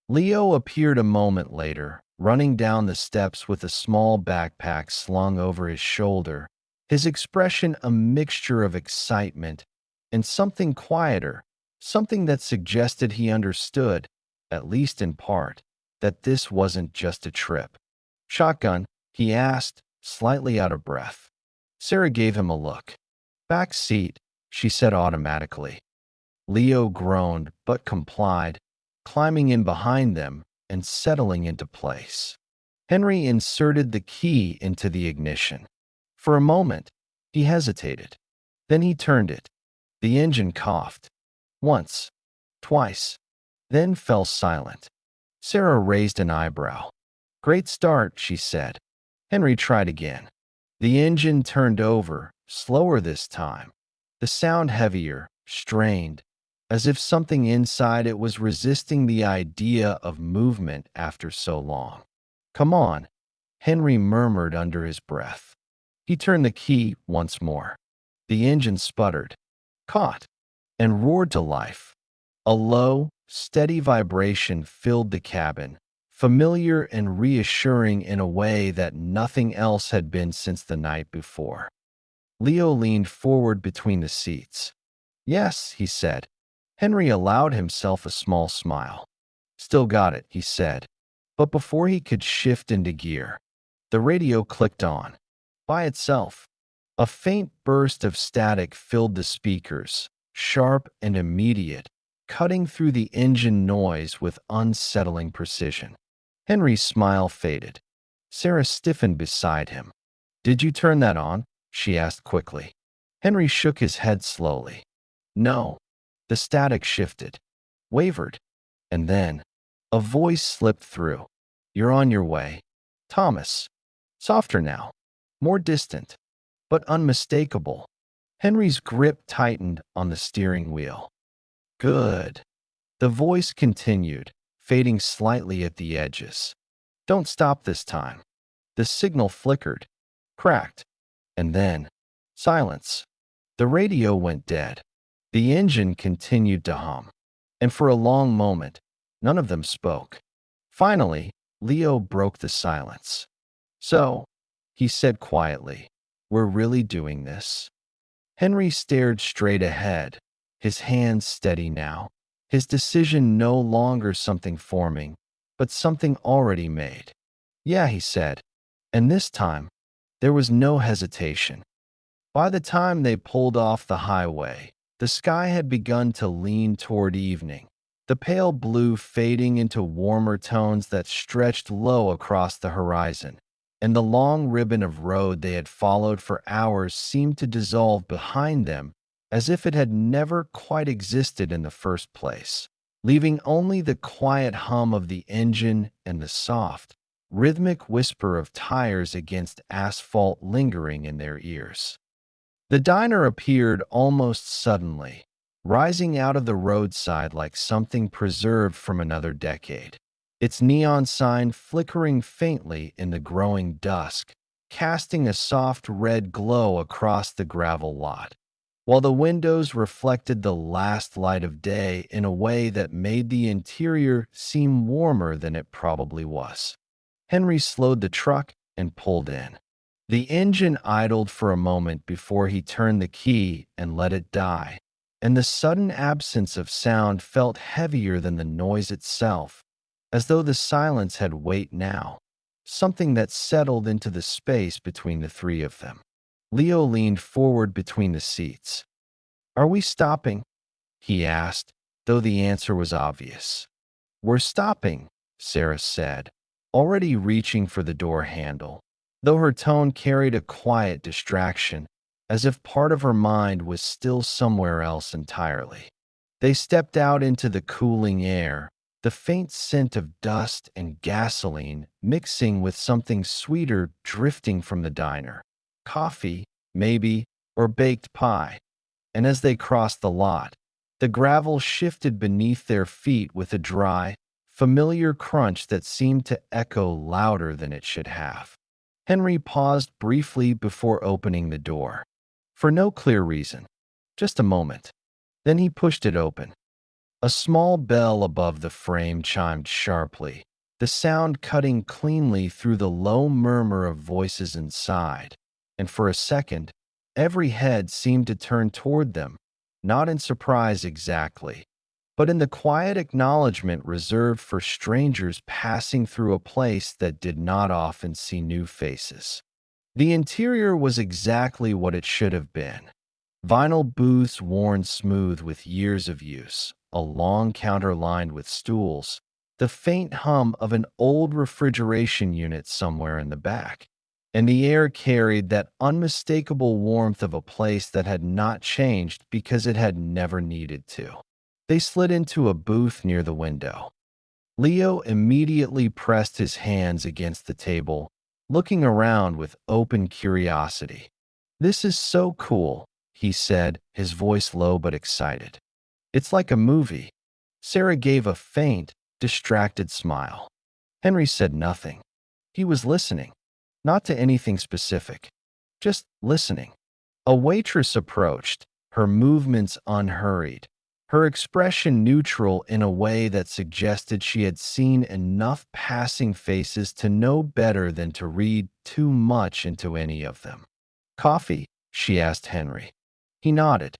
Leo appeared a moment later, running down the steps with a small backpack slung over his shoulder, his expression a mixture of excitement and something quieter, something that suggested he understood, at least in part, that this wasn't just a trip. Shotgun? He asked, slightly out of breath. Sarah gave him a look. Back seat, she said automatically. Leo groaned, but complied, climbing in behind them and settling into place. Henry inserted the key into the ignition. For a moment, he hesitated. Then he turned it. The engine coughed. Once, twice, then fell silent. Sarah raised an eyebrow. Great start, she said. Henry tried again. The engine turned over, slower this time. The sound heavier, strained, as if something inside it was resisting the idea of movement after so long. Come on, Henry murmured under his breath. He turned the key once more. The engine sputtered, caught, and roared to life. A low, steady vibration filled the cabin, familiar and reassuring in a way that nothing else had been since the night before. Leo leaned forward between the seats. Yes, he said. Henry allowed himself a small smile. Still got it, he said. But before he could shift into gear, the radio clicked on. By itself. A faint burst of static filled the speakers, sharp and immediate, cutting through the engine noise with unsettling precision. Henry's smile faded. Sarah stiffened beside him. Did you turn that on? She asked quickly. Henry shook his head slowly. No. The static shifted, wavered, and then a voice slipped through. You're on your way. Thomas. Softer now, more distant, but unmistakable. Henry's grip tightened on the steering wheel. Good. The voice continued, fading slightly at the edges. Don't stop this time. The signal flickered, cracked, and then silence. The radio went dead. The engine continued to hum, and for a long moment, none of them spoke. Finally, Leo broke the silence. So, he said quietly, we're really doing this? Henry stared straight ahead, his hands steady now, his decision no longer something forming, but something already made. Yeah, he said, and this time, there was no hesitation. By the time they pulled off the highway, the sky had begun to lean toward evening, the pale blue fading into warmer tones that stretched low across the horizon, and the long ribbon of road they had followed for hours seemed to dissolve behind them as if it had never quite existed in the first place, leaving only the quiet hum of the engine and the soft, rhythmic whisper of tires against asphalt lingering in their ears. The diner appeared almost suddenly, rising out of the roadside like something preserved from another decade, its neon sign flickering faintly in the growing dusk, casting a soft red glow across the gravel lot, while the windows reflected the last light of day in a way that made the interior seem warmer than it probably was. Henry slowed the truck and pulled in. The engine idled for a moment before he turned the key and let it die, and the sudden absence of sound felt heavier than the noise itself, as though the silence had weight now, something that settled into the space between the three of them. Leo leaned forward between the seats. Are we stopping? He asked, though the answer was obvious. We're stopping, Sarah said, already reaching for the door handle, though her tone carried a quiet distraction, as if part of her mind was still somewhere else entirely. They stepped out into the cooling air, the faint scent of dust and gasoline mixing with something sweeter drifting from the diner. Coffee, maybe, or baked pie. And as they crossed the lot, the gravel shifted beneath their feet with a dry, familiar crunch that seemed to echo louder than it should have. Henry paused briefly before opening the door. For no clear reason. Just a moment. Then he pushed it open. A small bell above the frame chimed sharply, the sound cutting cleanly through the low murmur of voices inside. And for a second, every head seemed to turn toward them, not in surprise exactly, but in the quiet acknowledgement reserved for strangers passing through a place that did not often see new faces. The interior was exactly what it should have been. Vinyl booths worn smooth with years of use, a long counter lined with stools, the faint hum of an old refrigeration unit somewhere in the back, and the air carried that unmistakable warmth of a place that had not changed because it had never needed to. They slid into a booth near the window. Leo immediately pressed his hands against the table, looking around with open curiosity. This is so cool, he said, his voice low but excited. It's like a movie. Sarah gave a faint, distracted smile. Henry said nothing. He was listening, not to anything specific, just listening. A waitress approached, her movements unhurried, her expression neutral in a way that suggested she had seen enough passing faces to know better than to read too much into any of them. Coffee? She asked Henry. He nodded.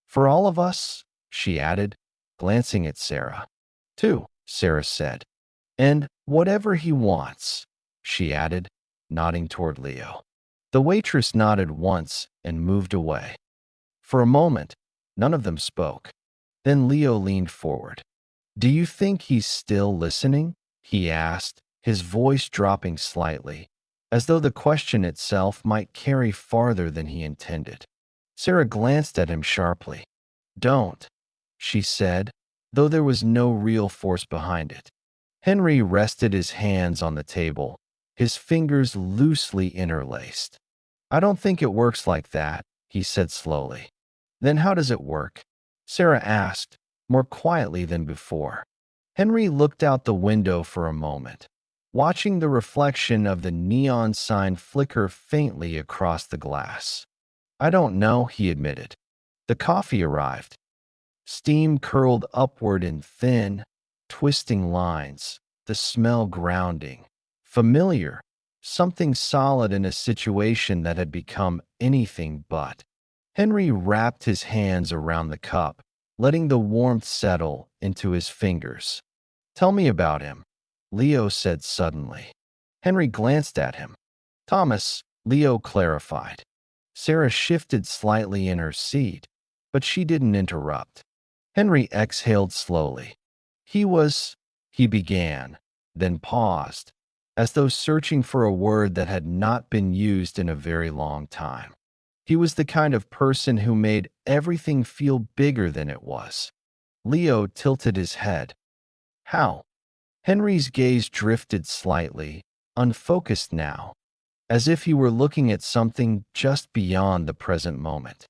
For all of us? She added, glancing at Sarah. Two, Sarah said. And whatever he wants, she added, nodding toward Leo. The waitress nodded once and moved away. For a moment, none of them spoke. Then Leo leaned forward. Do you think he's still listening? He asked, his voice dropping slightly, as though the question itself might carry farther than he intended. Sarah glanced at him sharply. Don't, she said, though there was no real force behind it. Henry rested his hands on the table, his fingers loosely interlaced. I don't think it works like that, he said slowly. Then how does it work? Sarah asked, more quietly than before. Henry looked out the window for a moment, watching the reflection of the neon sign flicker faintly across the glass. I don't know, he admitted. The coffee arrived. Steam curled upward in thin, twisting lines, the smell grounding. Familiar, something solid in a situation that had become anything but. Henry wrapped his hands around the cup, letting the warmth settle into his fingers. Tell me about him, Leo said suddenly. Henry glanced at him. Thomas, Leo clarified. Sarah shifted slightly in her seat, but she didn't interrupt. Henry exhaled slowly. He began, then paused, as though searching for a word that had not been used in a very long time. He was the kind of person who made everything feel bigger than it was. Leo tilted his head. How? Henry's gaze drifted slightly, unfocused now, as if he were looking at something just beyond the present moment.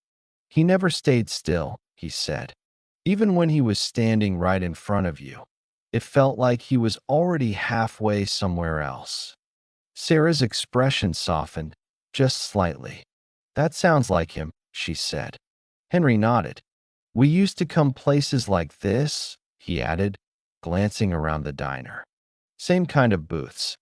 He never stayed still, he said. Even when he was standing right in front of you, it felt like he was already halfway somewhere else. Sarah's expression softened, just slightly. That sounds like him, she said. Henry nodded. We used to come places like this, he added, glancing around the diner. Same kind of booths.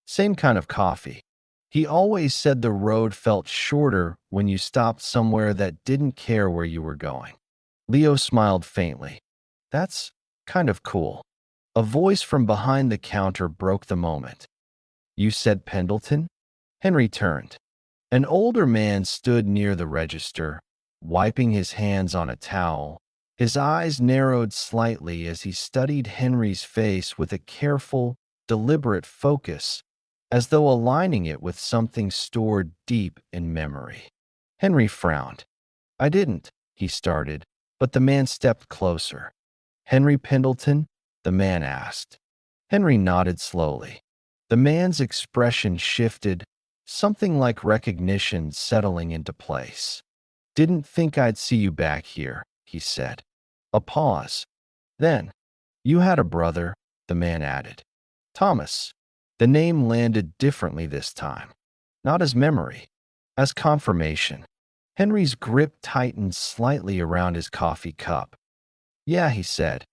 Same kind of coffee. He always said the road felt shorter when you stopped somewhere that didn't care where you were going. Leo smiled faintly. That's kind of cool. A voice from behind the counter broke the moment. You said Pendleton? Henry turned. An older man stood near the register, wiping his hands on a towel. His eyes narrowed slightly as he studied Henry's face with a careful, deliberate focus, as though aligning it with something stored deep in memory. Henry frowned. I didn't, he started, but the man stepped closer. Henry Pendleton? The man asked. Henry nodded slowly. The man's expression shifted, something like recognition settling into place. Didn't think I'd see you back here, he said. A pause. Then, you had a brother, the man added. Thomas. The name landed differently this time. Not as memory, as confirmation. Henry's grip tightened slightly around his coffee cup. Yeah, he said.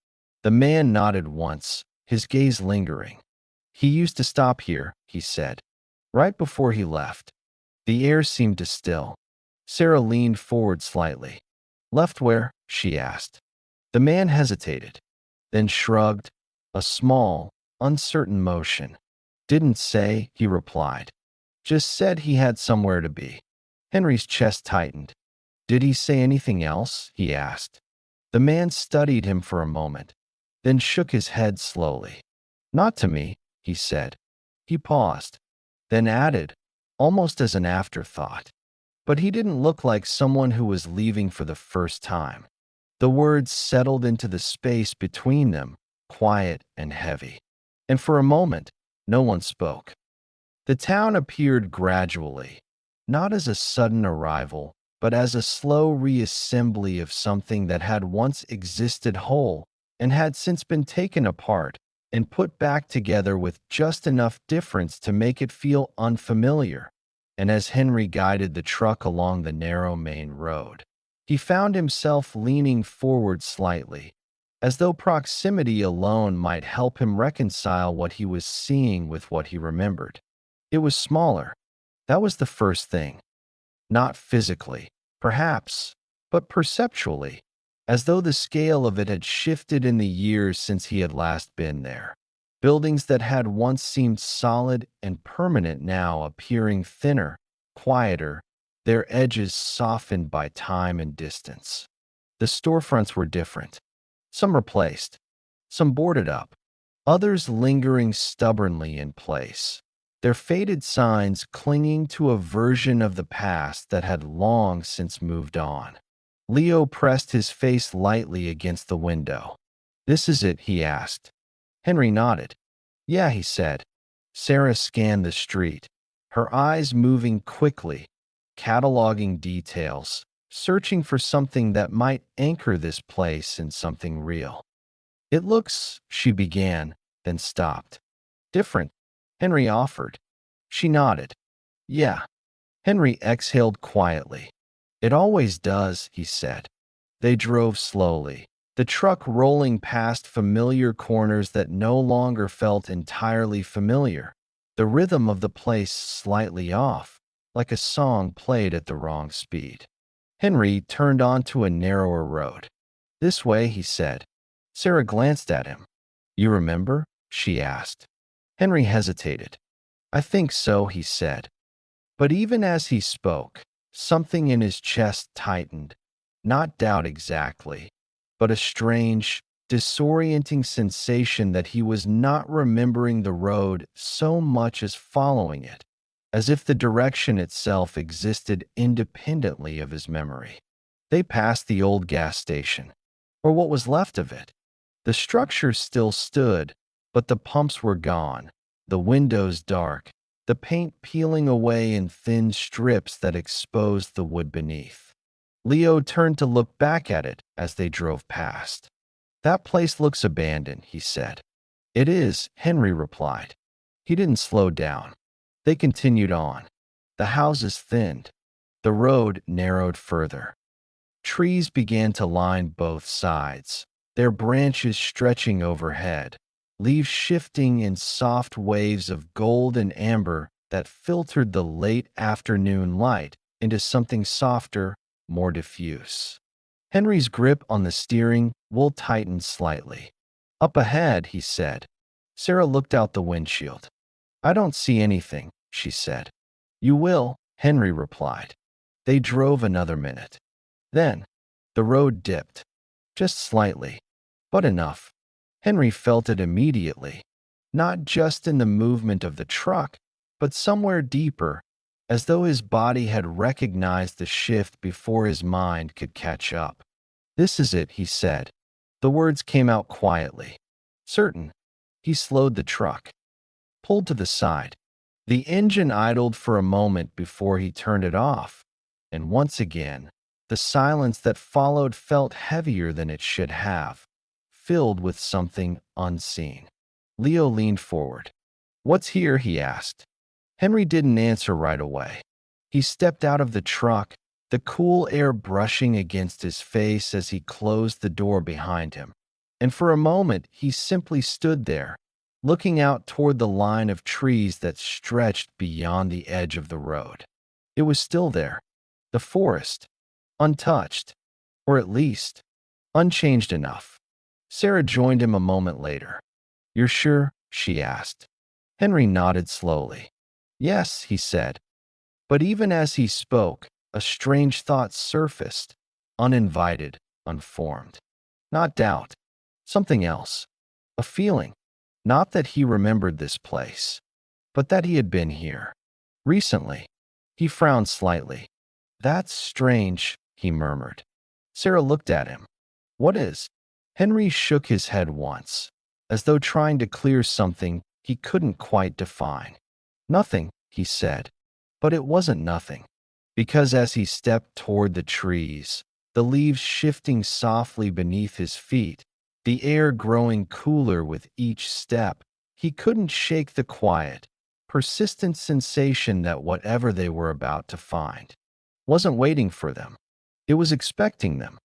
The man nodded once, his gaze lingering. He used to stop here, he said, right before he left. The air seemed to still. Sarah leaned forward slightly. Left where? She asked. The man hesitated, then shrugged, a small, uncertain motion. Didn't say, he replied. Just said he had somewhere to be. Henry's chest tightened. Did he say anything else? He asked. The man studied him for a moment, then shook his head slowly. Not to me, he said. He paused, then added, almost as an afterthought. But he didn't look like someone who was leaving for the first time. The words settled into the space between them, quiet and heavy. And for a moment, no one spoke. The town appeared gradually, not as a sudden arrival, but as a slow reassembly of something that had once existed whole and had since been taken apart and put back together with just enough difference to make it feel unfamiliar. And as Henry guided the truck along the narrow main road, he found himself leaning forward slightly, as though proximity alone might help him reconcile what he was seeing with what he remembered. It was smaller. That was the first thing. Not physically, perhaps, but perceptually, as though the scale of it had shifted in the years since he had last been there. Buildings that had once seemed solid and permanent now appearing thinner, quieter, their edges softened by time and distance. The storefronts were different. Some replaced, some boarded up, others lingering stubbornly in place, their faded signs clinging to a version of the past that had long since moved on. Leo pressed his face lightly against the window. This is it, he asked. Henry nodded. Yeah, he said. Sarah scanned the street, her eyes moving quickly, cataloging details, searching for something that might anchor this place in something real. It looks, she began, then stopped. Different, Henry offered. She nodded. Yeah. Henry exhaled quietly. It always does, he said. They drove slowly, the truck rolling past familiar corners that no longer felt entirely familiar, the rhythm of the place slightly off, like a song played at the wrong speed. Henry turned onto a narrower road. "This way," he said. Sarah glanced at him. "You remember?" she asked. Henry hesitated. "I think so," he said. But even as he spoke, something in his chest tightened. Not doubt exactly, but a strange, disorienting sensation that he was not remembering the road so much as following it, as if the direction itself existed independently of his memory. They passed the old gas station, or what was left of it. The structure still stood, but the pumps were gone, the windows dark, the paint peeling away in thin strips that exposed the wood beneath. Leo turned to look back at it as they drove past. "That place looks abandoned," he said. "It is," Henry replied. He didn't slow down. They continued on. The houses thinned. The road narrowed further. Trees began to line both sides, their branches stretching overhead, leaves shifting in soft waves of gold and amber that filtered the late afternoon light into something softer, more diffuse. Henry's grip on the steering wheel tightened slightly. "Up ahead," he said. Sarah looked out the windshield. "I don't see anything," she said. "You will," Henry replied. They drove another minute. Then, the road dipped, just slightly, but enough. Henry felt it immediately, not just in the movement of the truck, but somewhere deeper, as though his body had recognized the shift before his mind could catch up. "This is it," he said. The words came out quietly. Certain. He slowed the truck, pulled to the side. The engine idled for a moment before he turned it off, and once again, the silence that followed felt heavier than it should have, filled with something unseen. Leo leaned forward. "What's here?" he asked. Henry didn't answer right away. He stepped out of the truck, the cool air brushing against his face as he closed the door behind him. And for a moment, he simply stood there, looking out toward the line of trees that stretched beyond the edge of the road. It was still there, the forest, untouched, or at least, unchanged enough. Sarah joined him a moment later. "You're sure?" she asked. Henry nodded slowly. "Yes," he said. But even as he spoke, a strange thought surfaced, uninvited, unformed. Not doubt, something else. A feeling. Not that he remembered this place, but that he had been here. Recently. He frowned slightly. "That's strange," he murmured. Sarah looked at him. "What is?" Henry shook his head once, as though trying to clear something he couldn't quite define. "Nothing," he said. But it wasn't nothing, because as he stepped toward the trees, the leaves shifting softly beneath his feet, the air growing cooler with each step, he couldn't shake the quiet, persistent sensation that whatever they were about to find wasn't waiting for them. It was expecting them.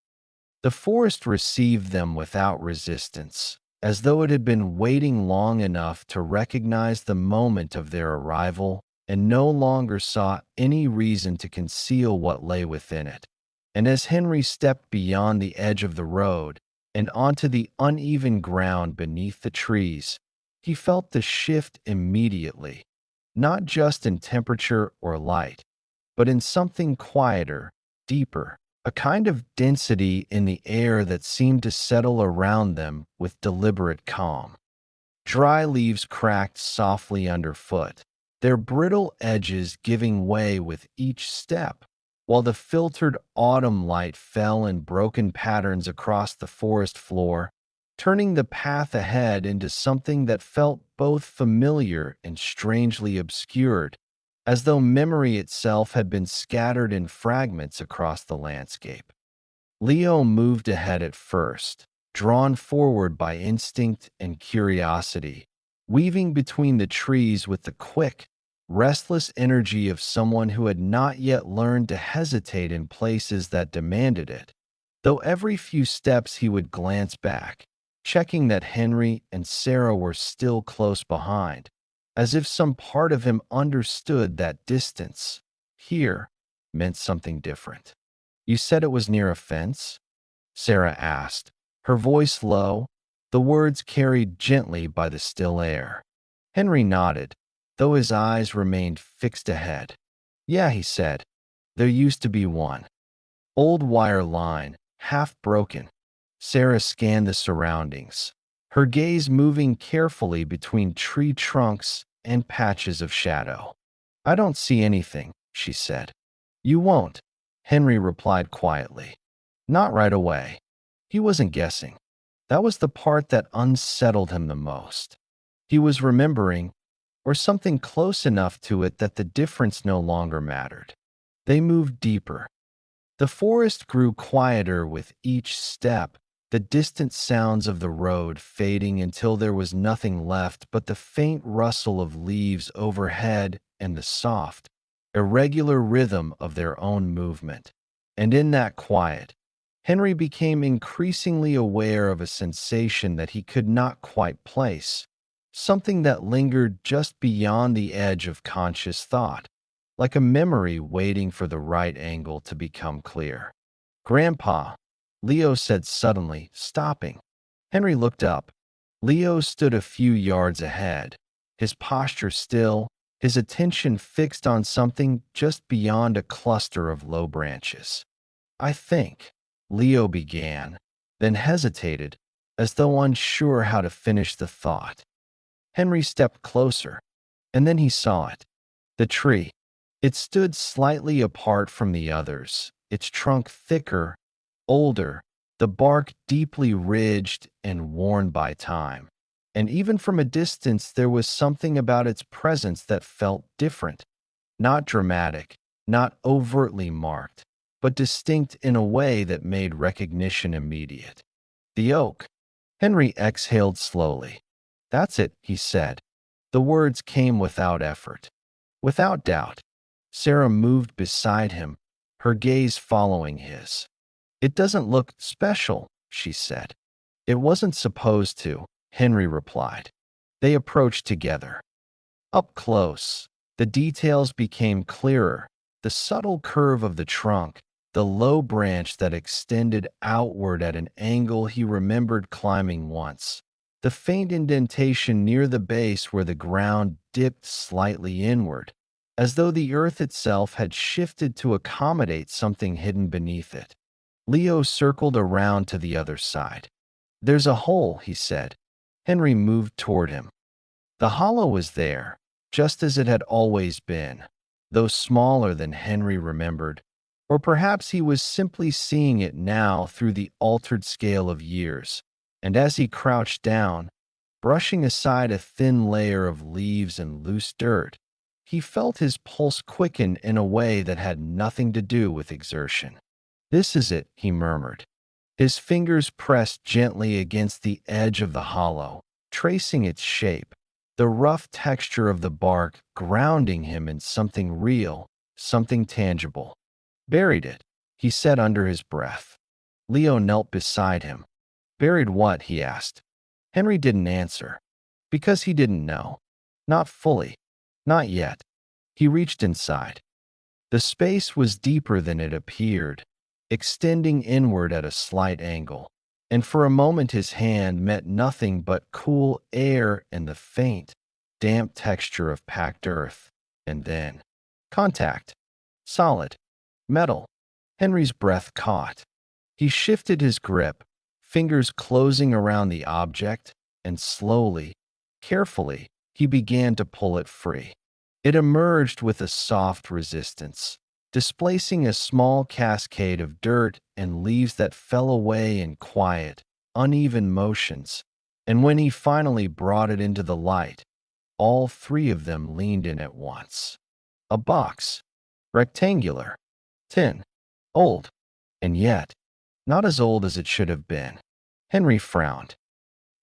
The forest received them without resistance, as though it had been waiting long enough to recognize the moment of their arrival and no longer saw any reason to conceal what lay within it. And as Henry stepped beyond the edge of the road and onto the uneven ground beneath the trees, he felt the shift immediately, not just in temperature or light, but in something quieter, deeper, a kind of density in the air that seemed to settle around them with deliberate calm. Dry leaves cracked softly underfoot, their brittle edges giving way with each step, while the filtered autumn light fell in broken patterns across the forest floor, turning the path ahead into something that felt both familiar and strangely obscured, as though memory itself had been scattered in fragments across the landscape. Leo moved ahead at first, drawn forward by instinct and curiosity, weaving between the trees with the quick, restless energy of someone who had not yet learned to hesitate in places that demanded it. though every few steps he would glance back, checking that Henry and Sarah were still close behind, as if some part of him understood that distance here meant something different. You said it was near a fence? Sarah asked, her voice low, the words carried gently by the still air. Henry nodded, though his eyes remained fixed ahead. Yeah, he said, there used to be one. Old wire line, half broken. Sarah scanned the surroundings, her gaze moving carefully between tree trunks and patches of shadow. I don't see anything, she said. You won't, Henry replied quietly. Not right away. He wasn't guessing. That was the part that unsettled him the most. He was remembering, or something close enough to it that the difference no longer mattered. They moved deeper. The forest grew quieter with each step, the distant sounds of the road fading until there was nothing left but the faint rustle of leaves overhead and the soft, irregular rhythm of their own movement. And in that quiet, Henry became increasingly aware of a sensation that he could not quite place, something that lingered just beyond the edge of conscious thought, like a memory waiting for the right angle to become clear. Grandpa, Leo said suddenly, stopping. Henry looked up. Leo stood a few yards ahead, his posture still, his attention fixed on something just beyond a cluster of low branches. I think, Leo began, then hesitated, as though unsure how to finish the thought. Henry stepped closer, and then he saw it. The tree. It stood slightly apart from the others, its trunk thicker, older, the bark deeply ridged and worn by time. And even from a distance, there was something about its presence that felt different, not dramatic, not overtly marked, but distinct in a way that made recognition immediate. The oak. Henry exhaled slowly. That's it, he said. The words came without effort, without doubt. Sarah moved beside him, her gaze following his. It doesn't look special, she said. It wasn't supposed to, Henry replied. They approached together. Up close, the details became clearer, the subtle curve of the trunk, the low branch that extended outward at an angle he remembered climbing once, the faint indentation near the base where the ground dipped slightly inward, as though the earth itself had shifted to accommodate something hidden beneath it. Leo circled around to the other side. There's a hole, he said. Henry moved toward him. The hollow was there, just as it had always been, though smaller than Henry remembered, or perhaps he was simply seeing it now through the altered scale of years, and as he crouched down, brushing aside a thin layer of leaves and loose dirt, he felt his pulse quicken in a way that had nothing to do with exertion. This is it, he murmured. His fingers pressed gently against the edge of the hollow, tracing its shape, the rough texture of the bark grounding him in something real, something tangible. Buried it, he said under his breath. Leo knelt beside him. Buried what? He asked. Henry didn't answer, because he didn't know. Not fully. Not yet. He reached inside. The space was deeper than it appeared, extending inward at a slight angle, and for a moment his hand met nothing but cool air and the faint, damp texture of packed earth. And then, contact. Solid. Metal. Henry's breath caught. He shifted his grip, fingers closing around the object, and slowly, carefully, he began to pull it free. It emerged with a soft resistance, displacing a small cascade of dirt and leaves that fell away in quiet, uneven motions. And when he finally brought it into the light, all three of them leaned in at once. A box. Rectangular. Tin. Old. And yet, not as old as it should have been. Henry frowned.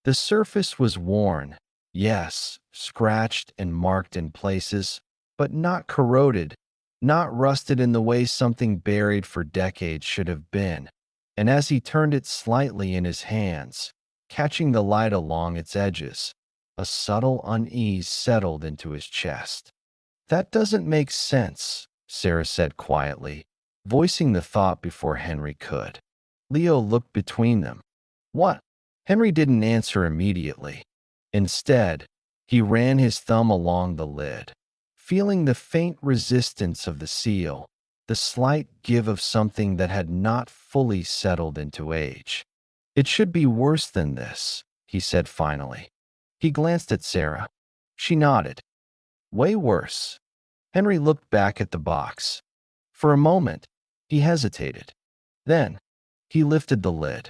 The surface was worn, yes, scratched and marked in places, but not corroded, not rusted in the way something buried for decades should have been. and as he turned it slightly in his hands, catching the light along its edges, a subtle unease settled into his chest. That doesn't make sense, Sarah said quietly, voicing the thought before Henry could. Leo looked between them. What? Henry didn't answer immediately. Instead, he ran his thumb along the lid, feeling the faint resistance of the seal, the slight give of something that had not fully settled into age. It should be worse than this, he said finally. He glanced at Sarah. She nodded. Way worse. Henry looked back at the box. For a moment, he hesitated. Then, he lifted the lid.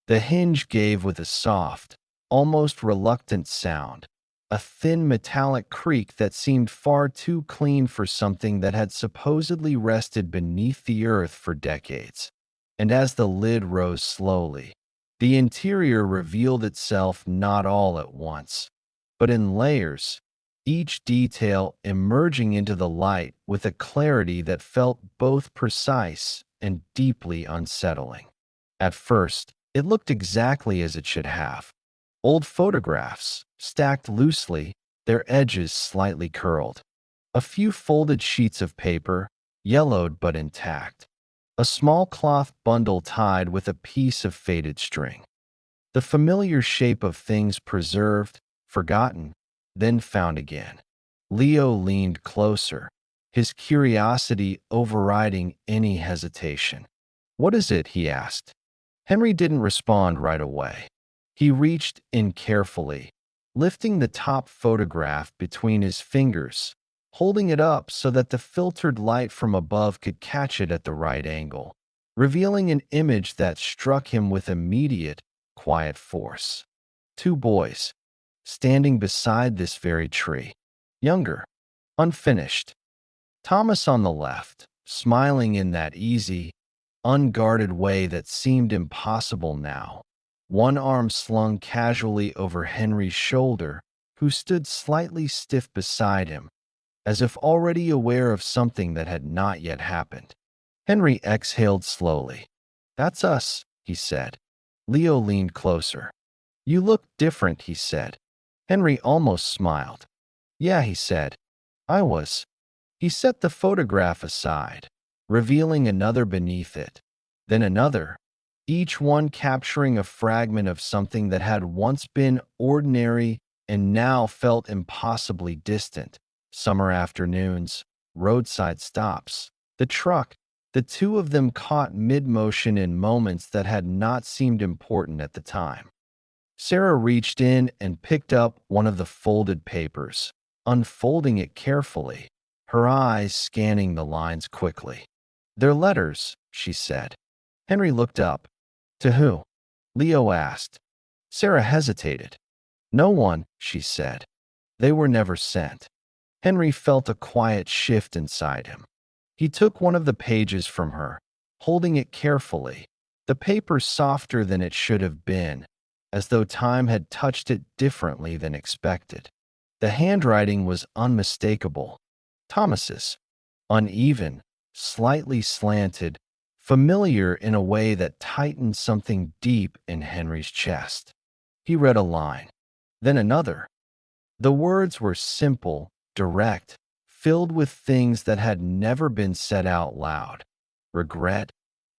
The hinge gave with a soft, almost reluctant sound, a thin metallic creak that seemed far too clean for something that had supposedly rested beneath the earth for decades. And as the lid rose slowly, the interior revealed itself not all at once, but in layers, each detail emerging into the light with a clarity that felt both precise and deeply unsettling. At first, it looked exactly as it should have. Old photographs, stacked loosely, their edges slightly curled. A few folded sheets of paper, yellowed but intact. A small cloth bundle tied with a piece of faded string. The familiar shape of things preserved, forgotten, then found again. Leo leaned closer, his curiosity overriding any hesitation. What is it? He asked. Henry didn't respond right away. He reached in carefully, lifting the top photograph between his fingers, holding it up so that the filtered light from above could catch it at the right angle, revealing an image that struck him with immediate, quiet force. Two boys, standing beside this very tree. Younger, unfinished. Thomas on the left, smiling in that easy, unguarded way that seemed impossible now. One arm slung casually over Henry's shoulder, who stood slightly stiff beside him, as if already aware of something that had not yet happened. Henry exhaled slowly. That's us, he said. Leo leaned closer. You look different, he said. Henry almost smiled. Yeah, he said. I was. He set the photograph aside, revealing another beneath it, then another, each one capturing a fragment of something that had once been ordinary and now felt impossibly distant. Summer afternoons, roadside stops, the truck, the two of them caught mid-motion in moments that had not seemed important at the time. Sarah reached in and picked up one of the folded papers, unfolding it carefully, her eyes scanning the lines quickly. They're letters, she said. Henry looked up. To who? Leo asked. Sarah hesitated. No one, she said. They were never sent. Henry felt a quiet shift inside him. He took one of the pages from her, holding it carefully, the paper softer than it should have been, as though time had touched it differently than expected. The handwriting was unmistakable. Thomas's, uneven, slightly slanted, familiar in a way that tightened something deep in Henry's chest. He read a line, then another. The words were simple, direct, filled with things that had never been said out loud. Regret,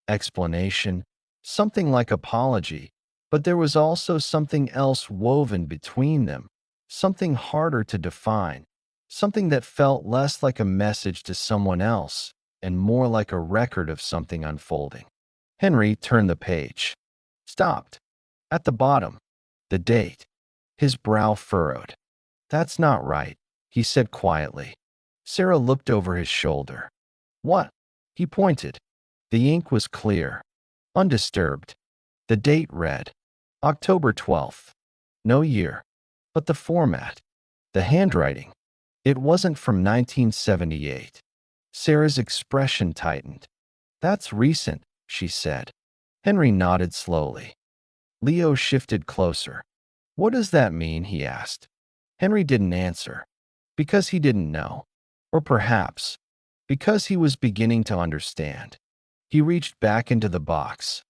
explanation, something like apology, but there was also something else woven between them, something harder to define, something that felt less like a message to someone else and more like a record of something unfolding. Henry turned the page. Stopped. At the bottom. The date. His brow furrowed. That's not right, he said quietly. Sarah looked over his shoulder. What? He pointed. The ink was clear, undisturbed. The date read, October 12th. No year. But the format. The handwriting. It wasn't from 1978. Sarah's expression tightened. That's recent, she said. Henry nodded slowly. Leo shifted closer. What does that mean? He asked. Henry didn't answer. Because he didn't know. Or perhaps, because he was beginning to understand. He reached back into the box.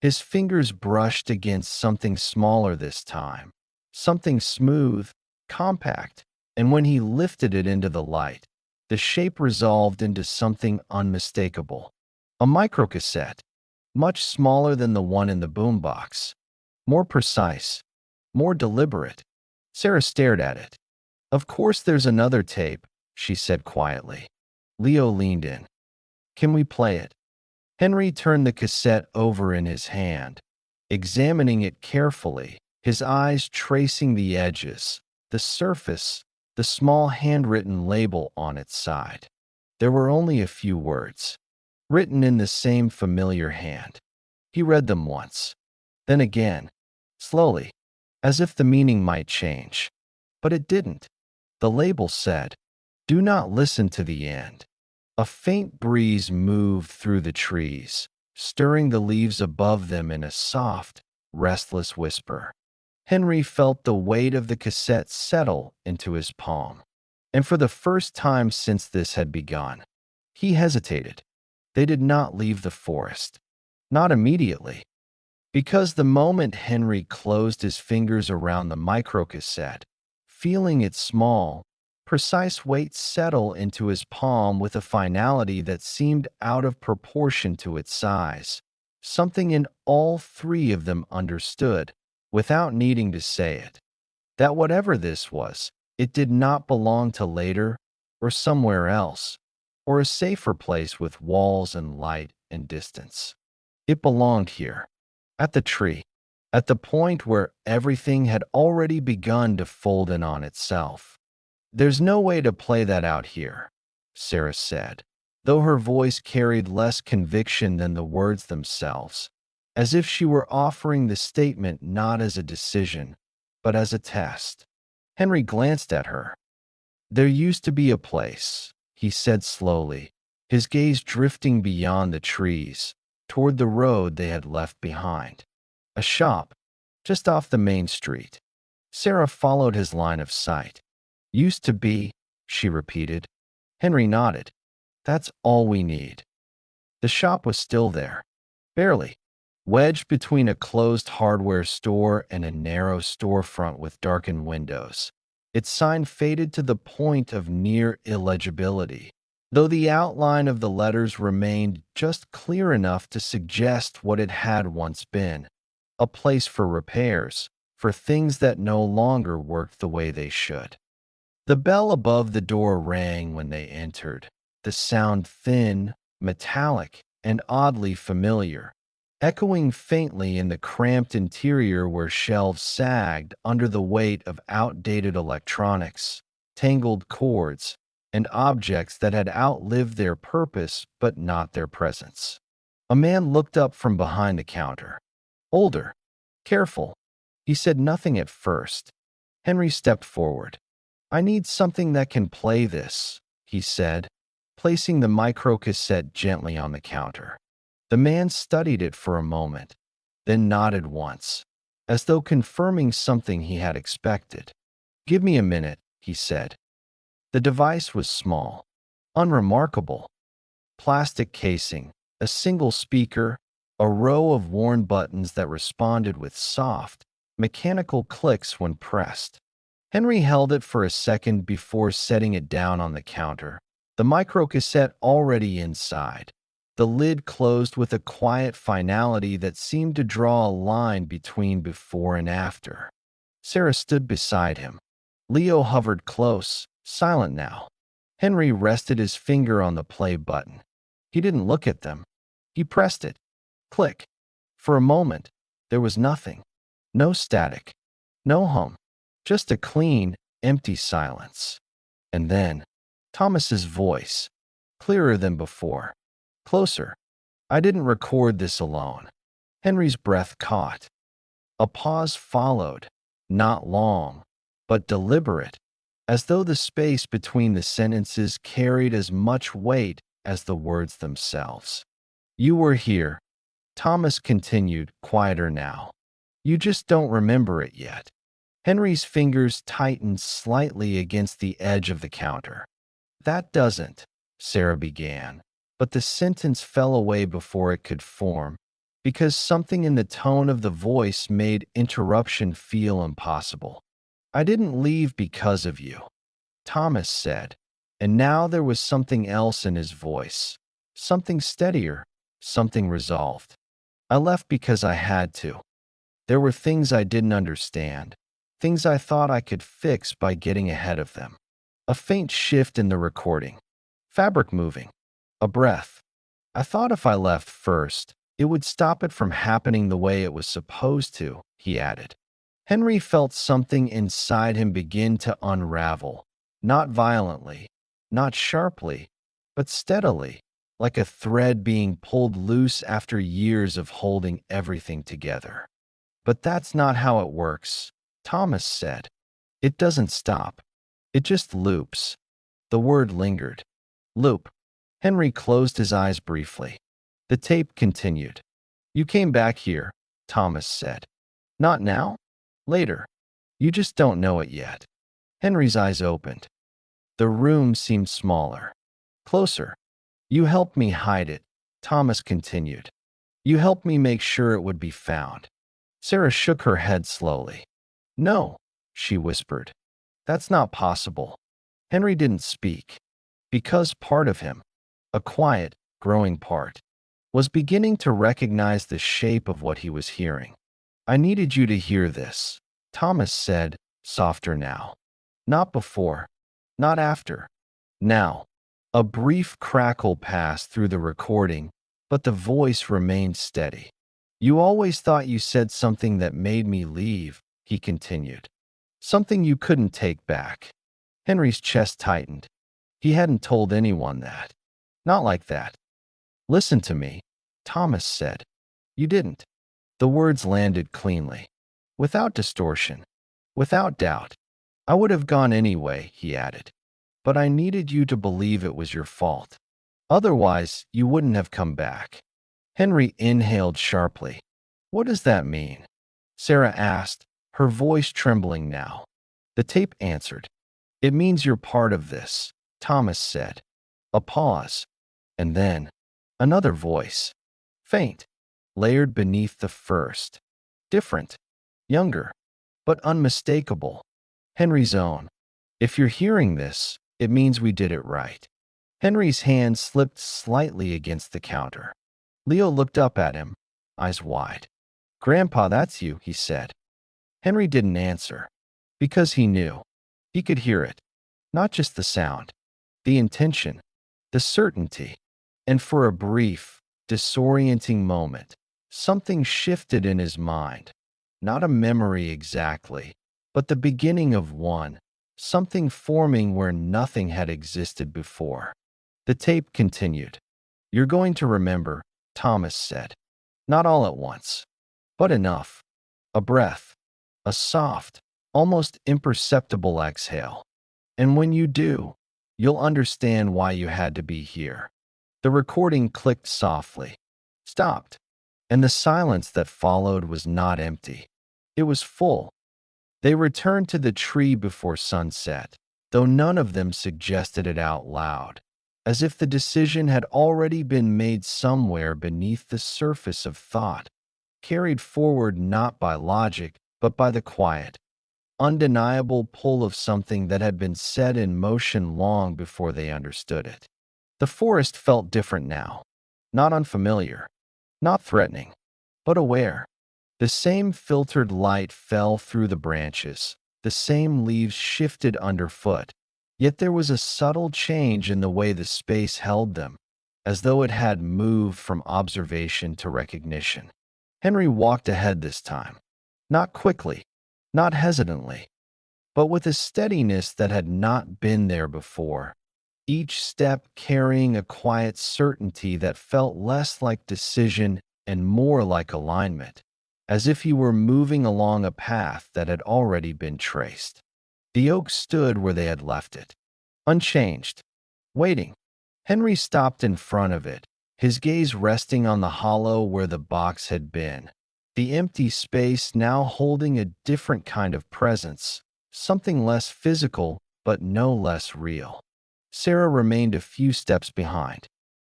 His fingers brushed against something smaller this time, something smooth, compact, and when he lifted it into the light, the shape resolved into something unmistakable. A microcassette, much smaller than the one in the boombox, more precise, more deliberate. Sarah stared at it. "Of course there's another tape," she said quietly. Leo leaned in. "Can we play it?" Henry turned the cassette over in his hand, examining it carefully, his eyes tracing the edges, the surface, the small handwritten label on its side. There were only a few words, written in the same familiar hand. He read them once, then again, slowly, as if the meaning might change. But it didn't. The label said, "Do not listen to the end." A faint breeze moved through the trees, stirring the leaves above them in a soft, restless whisper. Henry felt the weight of the cassette settle into his palm. And for the first time since this had begun, he hesitated. They did not leave the forest. Not immediately. Because the moment Henry closed his fingers around the microcassette, feeling its small, precise weight settle into his palm with a finality that seemed out of proportion to its size, something in all three of them understood, without needing to say it, that whatever this was, it did not belong to later or somewhere else, or a safer place with walls and light and distance. It belonged here, at the tree, at the point where everything had already begun to fold in on itself. "There's no way to play that out here," Sarah said, though her voice carried less conviction than the words themselves, as if she were offering the statement not as a decision, but as a test. Henry glanced at her. "There used to be a place," he said slowly, his gaze drifting beyond the trees, toward the road they had left behind. "A shop, just off the main street." Sarah followed his line of sight. "Used to be," she repeated. Henry nodded. "That's all we need." The shop was still there, barely, wedged between a closed hardware store and a narrow storefront with darkened windows. Its sign faded to the point of near illegibility, though the outline of the letters remained just clear enough to suggest what it had once been, a place for repairs, for things that no longer worked the way they should. The bell above the door rang when they entered, the sound thin, metallic, and oddly familiar, echoing faintly in the cramped interior where shelves sagged under the weight of outdated electronics, tangled cords, and objects that had outlived their purpose but not their presence. A man looked up from behind the counter. Older, careful. He said nothing at first. Henry stepped forward. "I need something that can play this," he said, placing the microcassette gently on the counter. The man studied it for a moment, then nodded once, as though confirming something he had expected. "Give me a minute," he said. The device was small, unremarkable. Plastic casing, a single speaker, a row of worn buttons that responded with soft, mechanical clicks when pressed. Henry held it for a second before setting it down on the counter, the microcassette already inside. The lid closed with a quiet finality that seemed to draw a line between before and after. Sarah stood beside him. Leo hovered close, silent now. Henry rested his finger on the play button. He didn't look at them. He pressed it. Click. For a moment, there was nothing. No static. No hum. Just a clean, empty silence. And then, Thomas's voice, clearer than before. Closer. "I didn't record this alone." Henry's breath caught. A pause followed, not long, but deliberate, as though the space between the sentences carried as much weight as the words themselves. "You were here," Thomas continued, quieter now. "You just don't remember it yet." Henry's fingers tightened slightly against the edge of the counter. "That doesn't," Sarah began, but the sentence fell away before it could form. because something in the tone of the voice made interruption feel impossible. I didn't leave because of you, Thomas said, and now there was something else in his voice, something steadier, something resolved. I left because I had to. There were things I didn't understand, things I thought I could fix by getting ahead of them. A faint shift in the recording, fabric moving, a breath. I thought if I left first, it would stop it from happening the way it was supposed to, he added. Henry felt something inside him begin to unravel, not violently, not sharply, but steadily, like a thread being pulled loose after years of holding everything together. But that's not how it works, Thomas said. It doesn't stop. It just loops. The word lingered. Loop. Henry closed his eyes briefly. The tape continued. You came back here, Thomas said. Not now? Later. You just don't know it yet. Henry's eyes opened. The room seemed smaller. Closer. You helped me hide it, Thomas continued. You helped me make sure it would be found. Sarah shook her head slowly. No, she whispered. That's not possible. Henry didn't speak, because part of him, a quiet, growing part, was beginning to recognize the shape of what he was hearing. I needed you to hear this, Thomas said, softer now. Not before, not after. Now. A brief crackle passed through the recording, but the voice remained steady. You always thought you said something that made me leave, he continued. Something you couldn't take back. Henry's chest tightened. He hadn't told anyone that. Not like that. Listen to me, Thomas said. You didn't. The words landed cleanly, without distortion, without doubt. I would have gone anyway, he added. But I needed you to believe it was your fault. Otherwise, you wouldn't have come back. Henry inhaled sharply. What does that mean? Sarah asked, her voice trembling now. The tape answered. It means you're part of this, Thomas said. A pause. And then, another voice. Faint, layered beneath the first. Different, younger, but unmistakable. Henry's own. If you're hearing this, it means we did it right. Henry's hand slipped slightly against the counter. Leo looked up at him, eyes wide. Grandpa, that's you, he said. Henry didn't answer, because he knew. He could hear it. Not just the sound, the intention, the certainty. And for a brief, disorienting moment, something shifted in his mind. Not a memory exactly, but the beginning of one. Something forming where nothing had existed before. The tape continued. You're going to remember, Thomas said. Not all at once, but enough. A breath, a soft, almost imperceptible exhale. And when you do, you'll understand why you had to be here. The recording clicked softly, stopped, and the silence that followed was not empty. It was full. They returned to the tree before sunset, though none of them suggested it out loud, as if the decision had already been made somewhere beneath the surface of thought, carried forward not by logic, but by the quiet, undeniable pull of something that had been set in motion long before they understood it. The forest felt different now, not unfamiliar, not threatening, but aware. The same filtered light fell through the branches, the same leaves shifted underfoot, yet there was a subtle change in the way the space held them, as though it had moved from observation to recognition. Henry walked ahead this time, not quickly, not hesitantly, but with a steadiness that had not been there before, each step carrying a quiet certainty that felt less like decision and more like alignment, as if he were moving along a path that had already been traced. The oak stood where they had left it, unchanged, waiting. Henry stopped in front of it, his gaze resting on the hollow where the box had been, the empty space now holding a different kind of presence, something less physical but no less real. Sarah remained a few steps behind,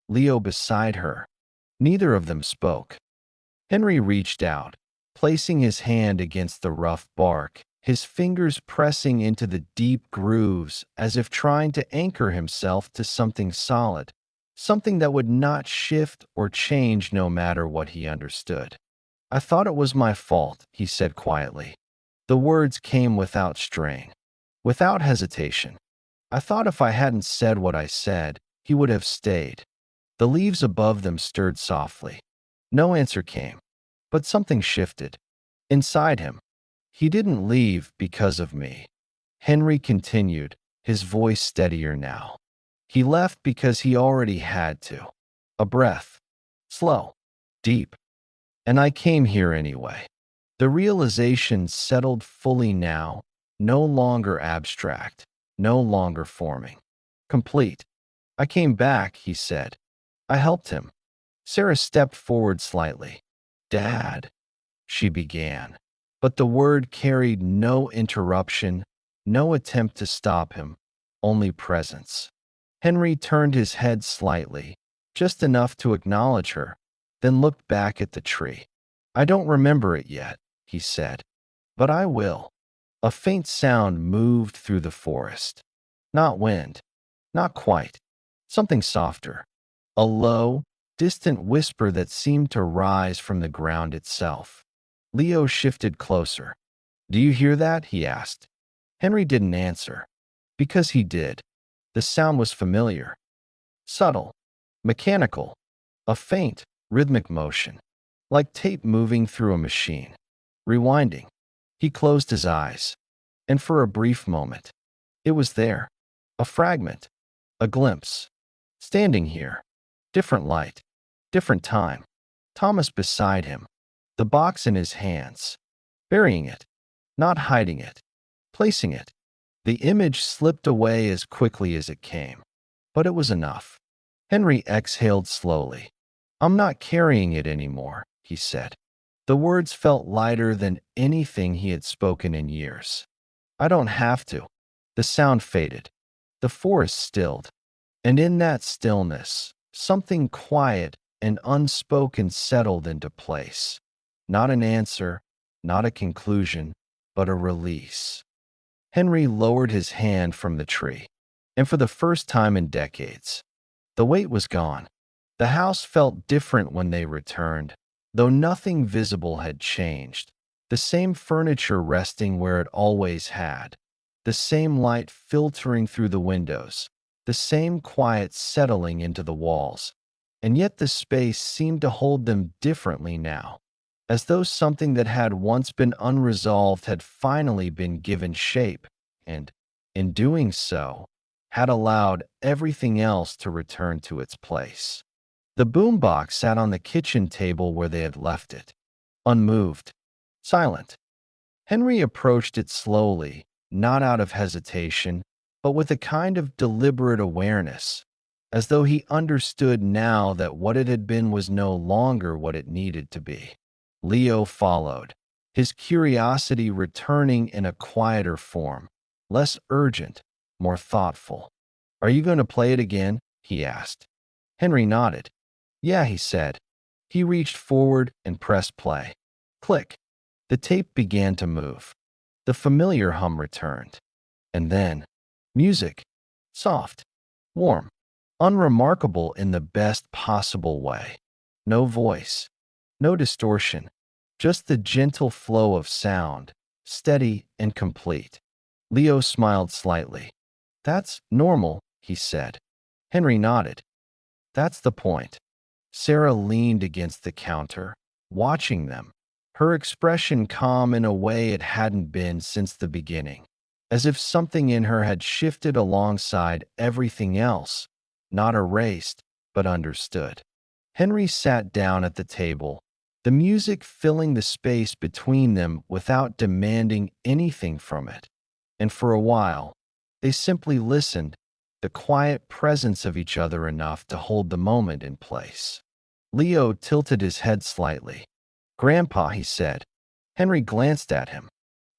Leo beside her. Neither of them spoke. Henry reached out, placing his hand against the rough bark, his fingers pressing into the deep grooves as if trying to anchor himself to something solid, something that would not shift or change no matter what he understood. "I thought it was my fault," he said quietly. The words came without strain, without hesitation. "I thought if I hadn't said what I said, he would have stayed." The leaves above them stirred softly. No answer came, but something shifted. Inside him, "He didn't leave because of me," Henry continued, his voice steadier now. "He left because he already had to." A breath. Slow. Deep. "And I came here anyway." The realization settled fully now, no longer abstract, no longer forming. Complete. "I came back," he said. "I helped him." Sarah stepped forward slightly. "Dad," she began. But the word carried no interruption, no attempt to stop him, only presence. Henry turned his head slightly, just enough to acknowledge her, then looked back at the tree. "I don't remember it yet," he said, "but I will." A faint sound moved through the forest. Not wind, not quite. Something softer. A low, distant whisper that seemed to rise from the ground itself. Leo shifted closer. "Do you hear that?" he asked. Henry didn't answer. Because he did. The sound was familiar. Subtle. Mechanical. A faint, rhythmic motion. Like tape moving through a machine. Rewinding. He closed his eyes. And for a brief moment, it was there. A fragment. A glimpse. Standing here. Different light. Different time. Thomas beside him. The box in his hands. Burying it. Not hiding it. Placing it. The image slipped away as quickly as it came. But it was enough. Henry exhaled slowly. "I'm not carrying it anymore," he said. The words felt lighter than anything he had spoken in years. "I don't have to." The sound faded. The forest stilled. And in that stillness, something quiet and unspoken settled into place. Not an answer, not a conclusion, but a release. Henry lowered his hand from the tree, and for the first time in decades, the weight was gone. The house felt different when they returned, though nothing visible had changed. The same furniture resting where it always had, the same light filtering through the windows, the same quiet settling into the walls. And yet the space seemed to hold them differently now, as though something that had once been unresolved had finally been given shape, and, in doing so, had allowed everything else to return to its place. The boombox sat on the kitchen table where they had left it, unmoved, silent. Henry approached it slowly, not out of hesitation, but with a kind of deliberate awareness, as though he understood now that what it had been was no longer what it needed to be. Leo followed, his curiosity returning in a quieter form, less urgent, more thoughtful. "Are you going to play it again?" he asked. Henry nodded. "Yeah," he said. He reached forward and pressed play. Click. The tape began to move. The familiar hum returned. And then, music. Soft. Warm. Unremarkable in the best possible way. No voice. No distortion. Just the gentle flow of sound, steady and complete. Leo smiled slightly. "That's normal," he said. Henry nodded. "That's the point." Sarah leaned against the counter, watching them, her expression calm in a way it hadn't been since the beginning, as if something in her had shifted alongside everything else, not erased, but understood. Henry sat down at the table, the music filling the space between them without demanding anything from it. And for a while, they simply listened, the quiet presence of each other enough to hold the moment in place. Leo tilted his head slightly. "Grandpa," he said. Henry glanced at him.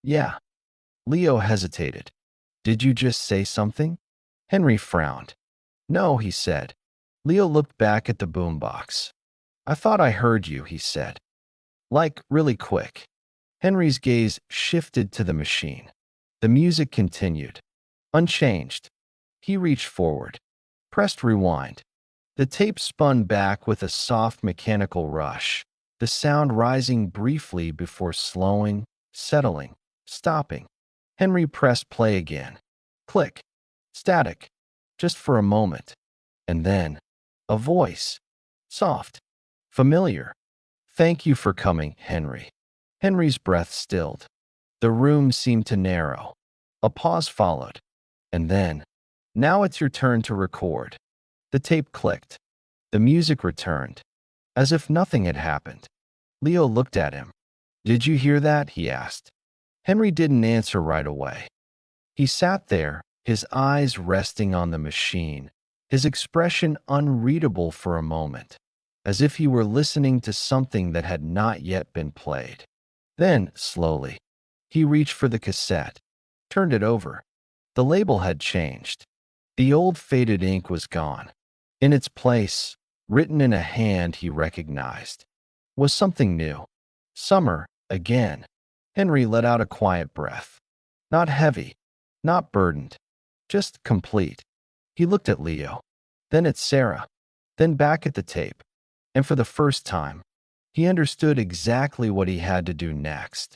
"Yeah." Leo hesitated. "Did you just say something?" Henry frowned. "No," he said. Leo looked back at the boombox. "I thought I heard you," he said. Like, really quick. Henry's gaze shifted to the machine. The music continued. Unchanged. He reached forward, pressed rewind. The tape spun back with a soft mechanical rush, the sound rising briefly before slowing, settling, stopping. Henry pressed play again. Click. Static. Just for a moment. And then, a voice. Soft. Familiar. Thank you for coming, Henry. Henry's breath stilled. The room seemed to narrow. A pause followed. And then, now it's your turn to record. The tape clicked. The music returned, as if nothing had happened. Leo looked at him. Did you hear that? He asked. Henry didn't answer right away. He sat there, his eyes resting on the machine, his expression unreadable for a moment, as if he were listening to something that had not yet been played. Then, slowly, he reached for the cassette, turned it over. The label had changed. The old faded ink was gone. In its place, written in a hand he recognized, was something new. Summer, again. Henry let out a quiet breath. Not heavy, not burdened, just complete. He looked at Leo, then at Sarah, then back at the tape, and for the first time, he understood exactly what he had to do next.